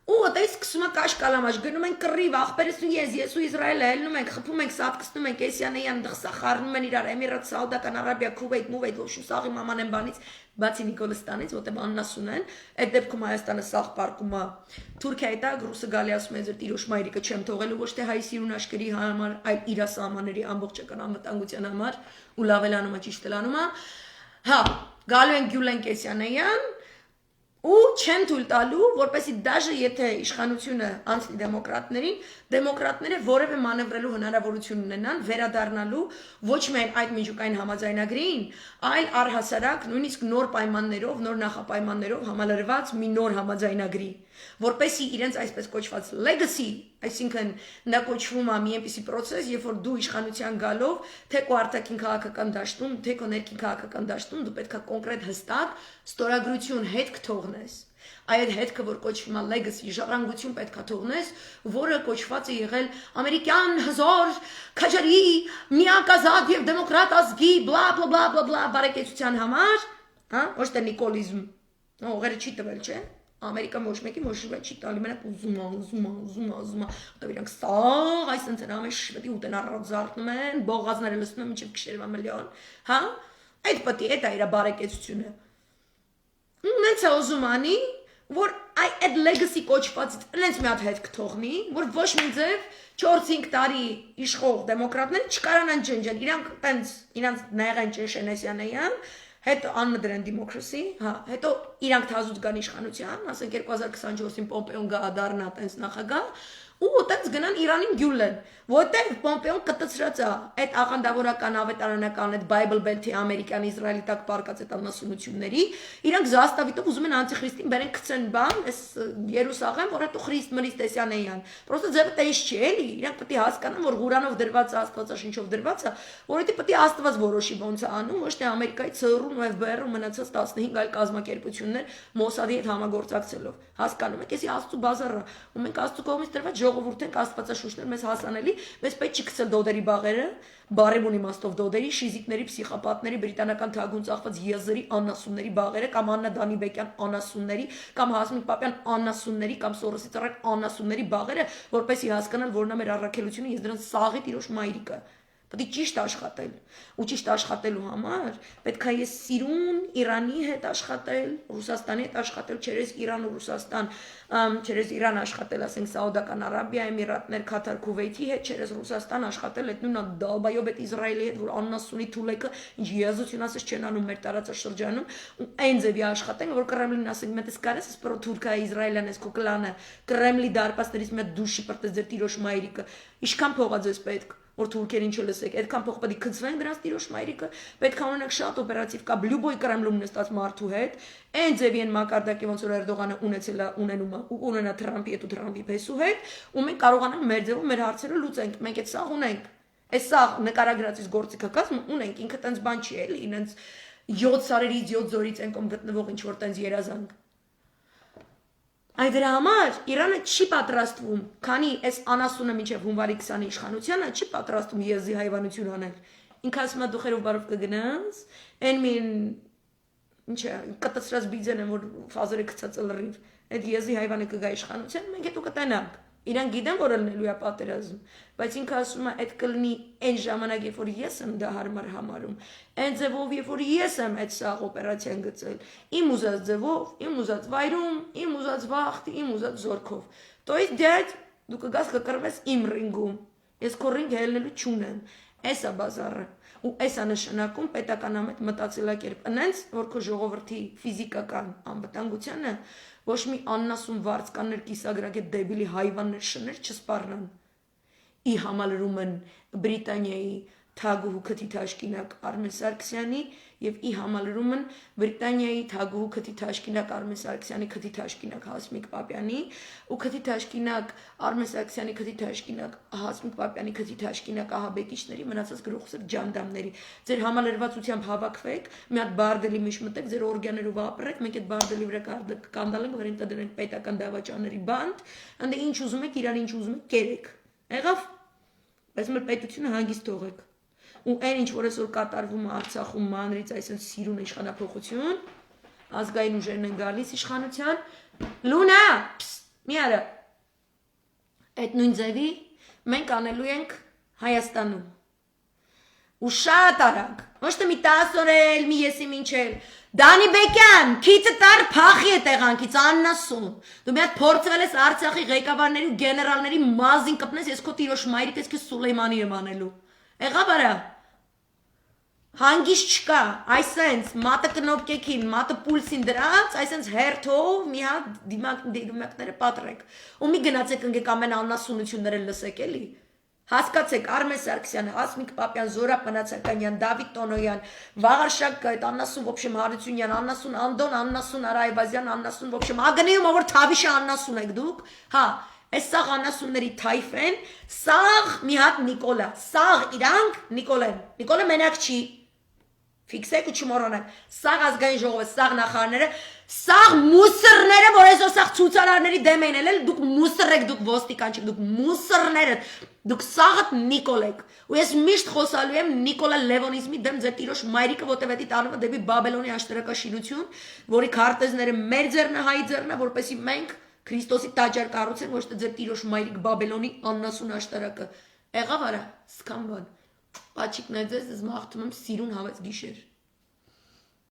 Ու այդպես սկսում է կաշկալամաշ, գնում են կռիվ, ախպերս ու ես ու Իսրայելը ելնում ենք, խփում ենք, սատկացնում ենք, Էսյանեյան դղսա խառնում են իրար, Էմիրատ, Սաուդական Արաբիա, Քուվեյթ, ոչ սաղի մաման են բանից, բացի Նիկոլստանից, որտեղ աննասուն են, այդ դեպքում Հայաստանը սաղ պարկում է Թուրքիայի տակ, ռուսը գալի ասում է ձեր տիրոջ մայրիկը չեմ թողելու ոչ թե հայ սիրուն աշկերի համար, այլ իր սահմանների ամբողջական անվտանգության համար ու լավելանում է ճիշտ լանում է։ Հա, գալու են Գյուլեն Էսյանեյան ու չեն թույլ տալու, որպեսզի դաժե եթե իշխանությունը անցնի դեմոկրատներին, դեմոկրատները որևէ մանևրելու հնարավորություն ունենան վերադառնալու ոչ միայն այդ միջուկային համաձայնագրին, այլ առհասարակ նույնիսկ նոր պայմաններով, նոր նախապայմաններով համալրված մի նոր համաձայնագրի, որպեսզի իրենց այսպես կոչված legacy, այսինքն դա կոչվում է մի այնպիսի process, երբ որ դու իշխանության գալով, թե քո արտաքին քաղաքական դաշտում, թե քո ներքին քաղաքական դաշտում դու պետք է կոնկրետ հստակ ստորագրություն հետք թողնես։ Այդ հետքը, որ կոչվում է legacy, ժառանգություն պետք է թողնես, որը կոչված է եղել ամերիկյան հզոր, քաջարի, միակազատ եւ դեմոկրատ ազգի, բլա բլա բլա բլա բլա բարեկեցության համար, հա, ոչ թե նիկոլիզմ, Օղերը չի տվել, չէ։ Ամերիկան ոչ մեկի մոշիվա չի տալի, մենակ ուզում, որտեղ իրանք սաղ այսպես են ամեն շվետի ուտեն առած զարթնում են, բողազները լսում են մինչև գիշերվա միլիոն, հա։ Այդ պետք է դա իր բարեկեցությունը։ Նենց է ուզում անի, որ այդ legacy կոչվածից նենց մի հատ հետ կթողնի, որ ոչ մի ձև 4-5 տարի իշխող դեմոկրատները չկարանան ջնջեն, իրանք տենց իրանք նեղեն Շենեսյանեյան, հետո անմդրեն դեմոկրասի, հա, հետո իրանք թազուց գան իշխանության, ասենք 2024-ին Պոմպեոն գա դառնա տենց նախագահ, ու տենց գնան Իրանին գյուլեն, որտեղ Պոմպեոն կտցրած է այդ աղանդավորական ավետարանական այդ Bible Belt-ի ամերիկյան Իսրայելի տակ պարկած այդ անասունությունների, իրանք զաստավիտով ուզում են անտիխրիստին բերեն գցեն բան, այս Երուսաղեմ, որ հետո Խրիստ Մրիստեսյանեյան։ Պրոստը ձևը տես չի էլի, իրանք պետք է հասկանան, որ Ղուրանով դրված է, Աստվածաշնչով դրված է, որովհետեւ պետք է Աստված որոշի ոնց է անում, ոչ թե Ամերիկայի ՑՌ-ում ու FBI-ում մնացած 15 այլ կազմակերպություններ Մոսադի հետ համագործակցելով։ Հասկանում եք, էսի Աստծո բազարը, ու մենք Աստծո կողմից դրված ժողովուրդ ենք, Աստվածաշունչներ մեզ հասանելի, մեզ պետք չի գցել դոդերի բաղերը, բարևուն իմաստով դոդերի, շիզիկների, փսիխոպաթների, բրիտանական թագուն ծախված եզերի անասունների բաղերը, կամ Աննա Դանիբեկյան անասունների, կամ Հասմիկ Պապյան անասունների, կամ Սորոսի ծառայ անասունների բաղերը, որպեսզի հասկանան, որ նա մեր առաքելությունը, ես դրանց սաղի տիրոջ մայրիկը։ Պետք է ճիշտ աշխատել, ու ճիշտ աշխատելու համար պետք է ես սիրուն Իրանի հետ աշխատել, Ռուսաստանի հետ աշխատել, չերես Իրան ու Ռուսաստան, չերես Իրան աշխատել, ասենք Սաուդական Արաբիա, Էմիրատներ, Քաթար, Քուվեյթի հետ, չերես Ռուսաստան աշխատել այդ նույն դալբայոբ այդ Իսրայելի հետ, որ աննասունի թուլեկը ինչ եզություն ասես չեն անում մեր տարածաշրջանում, ու այն ձևի աշխատենք, որ Կրեմլին ասենք մետես կարես սպրո Թուրքիա, Իսրայելն էս քո կլանը, Կրեմլի դարպասներից մի հատ դուշի պրտես ձեր տիրոջ մայրիկը, ինչքան փողա ձեզ պետք որ թուրքերին չլսեք, այդքան փող պետք է գցվեն դրանց տիրոջ մայրիկը, պետք է ունենաք շատ օպերատիվ կապ Լյուբոյ Կրեմլում նստած մարդու հետ, այն ձևի են մակարդակի ոնց որ Էրդողանը ունեցել է ունենում ու ունենա Թրամփի հետ ու Թրամփի պես ու հետ, ու մենք կարողանանք մեր ձևով մեր հարցերը լուծենք, մենք այդ սաղ ունենք, այս սաղ նկարագրածից գործիքը կազմում ունենք, ինքը տենց բան չի էլի, ինձ 7 սարերից 7 զորից են կոմ գտնվող ինչ որ տենց երազանք։ Այդ դրա համար Իրանը չի պատրաստվում, քանի այս անասունը մինչև հունվարի 20-ի իշխանությանը չի պատրաստվում եզի հայվանություն անել։ Ինքը ասում է դու խերով բարով կգնաս, այն մին ինչ է, կտցրած բիձեն են, որ ֆազերը գցած լրիվ, այդ եզի հայվանը կգա իշխանության, մենք հետո կտենանք։ Իրան գիտեն, որ ելնելու է պատերազմ, բայց ինքը ասում է այդ կլինի այն ժամանակ, երբ որ ես եմ դա հարմար համարում, այն ձևով, երբ որ ես եմ այդ սաղ օպերացիան գծել, իմ ուզած ձևով, իմ ուզած վայրում, իմ ուզած վախտ, իմ ուզած զորքով։ То есть դեռ դու կգաս կկրվես իմ ռինգում, ես քո ռինգ ելնելու չունեմ, էս է բազարը, ու էս է նշանակում պետականամետ մտածելակերպ, այնց, որ քո ժողովրդի ֆիզիկական անվտանգությանը ոչ մի աննասուն վարձկաններ կիսագրագետ դեբիլի հայվաններ շներ չսպառնան։ Ի համալրում են Բրիտանիայի թագուհու քթի թաշկինակ Արմեն Սարգսյանի եւ ի համալրում են Բրիտանիայի թագուհու քթի թաշկինակ Արմեն Սարգսյանի քթի թաշկինակ Հասմիկ Պապյանի ու քթի թաշկինակ Արմեն Սարգսյանի քթի թաշկինակ Հասմիկ Պապյանի քթի թաշկինակ ահաբեկիչների մնացած գլուխսեր ջանդամների։ Ձեր համալրվածությամբ հավաքվեք, մի հատ բարդելի միշ մտեք, ձեր օրգաններով ապրեք, մենք այդ բարդելի վրա կանդալենք, վրան կդրենք պետական դավաճանների բանդ, ընդ ինչ ուզում եք, իրան ինչ ուզում եք կերեք։ Եղավ, բայց մեր պետությունը հանգիստ թողեք։ Ու այն ինչ որ այսօր կատարվում է Արցախում մանրից այսպես սիրուն իշխանափոխություն, ազգային ուժերն են գալիս իշխանության, Լունա, մի արա։ Այդ նույն ձևի մենք անելու ենք Հայաստանում։ Ու շատ արագ, ոչ թե մի 10 օր էլ, մի եսի մինչել, Դանիբեկյան, քիթը տար փախի է տեղանքից աննասուն։ Դու մի հատ փորձվել ես Արցախի ղեկավարների ու գեներալների մազին կպնես, ես քո տիրոջ մայրիկ ես քեզ Սուլեյմանի եմ անելու։ Եղավ արա։ Հանգիստ չկա, այսենց մատը կնոպկեքին, մատը պուլսին դրած, այսենց հերթով մի հատ դիմակները պատրեք։ Ու մի գնացեք ընկեք ամեն աննասունությունները լսեք էլի։ Հասկացեք Արմեն Սարգսյան, Հասմիկ Պապյան, Զորապ Մնացականյան, Դավիթ Տոնոյան, Վաղարշակ այդ աննասուն в общем Հարությունյան, աննասուն Անդոն, աննասուն Արայվազյան, աննասուն в общем Ագնեում որ Թավիշը աննասուն եք դուք, հա, այս սաղ աննասունների թայֆ են, սաղ մի հատ Նիկոլա, սաղ իրանք Նիկոլեն, Նիկոլը մենակ չի, Ֆիքսեք ու չմոռանաք։ Սաղ ազգային ժողովը, սաղ նախարարները, սաղ մուսրները, որ այսօր սաղ ցուցարարների դեմ են ելել, դուք մուսր եք, դուք ոստիկան չեք, դուք մուսրներ եք, դուք սաղդ Նիկոլ եք։ Ու ես միշտ խոսալու եմ Նիկոլա Լևոնիզմի դեմ ձեր տիրոջ մայրիկը, որտեղ էդի տանումը դեպի Բաբելոնի աշտարակաշինություն, որի քարտեզները մեր ձեռն է, հայ ձեռն է, որպեսզի մենք Քրիստոսի տաճար կառուցենք, ոչ թե ձեր տիրոջ մայրիկ Բաբելոնի աննասուն աշտարակը։ Եղավ արա, սկամբան։ Պաչիկն է ձեզ, ես մաղթում եմ սիրուն հավես գիշեր։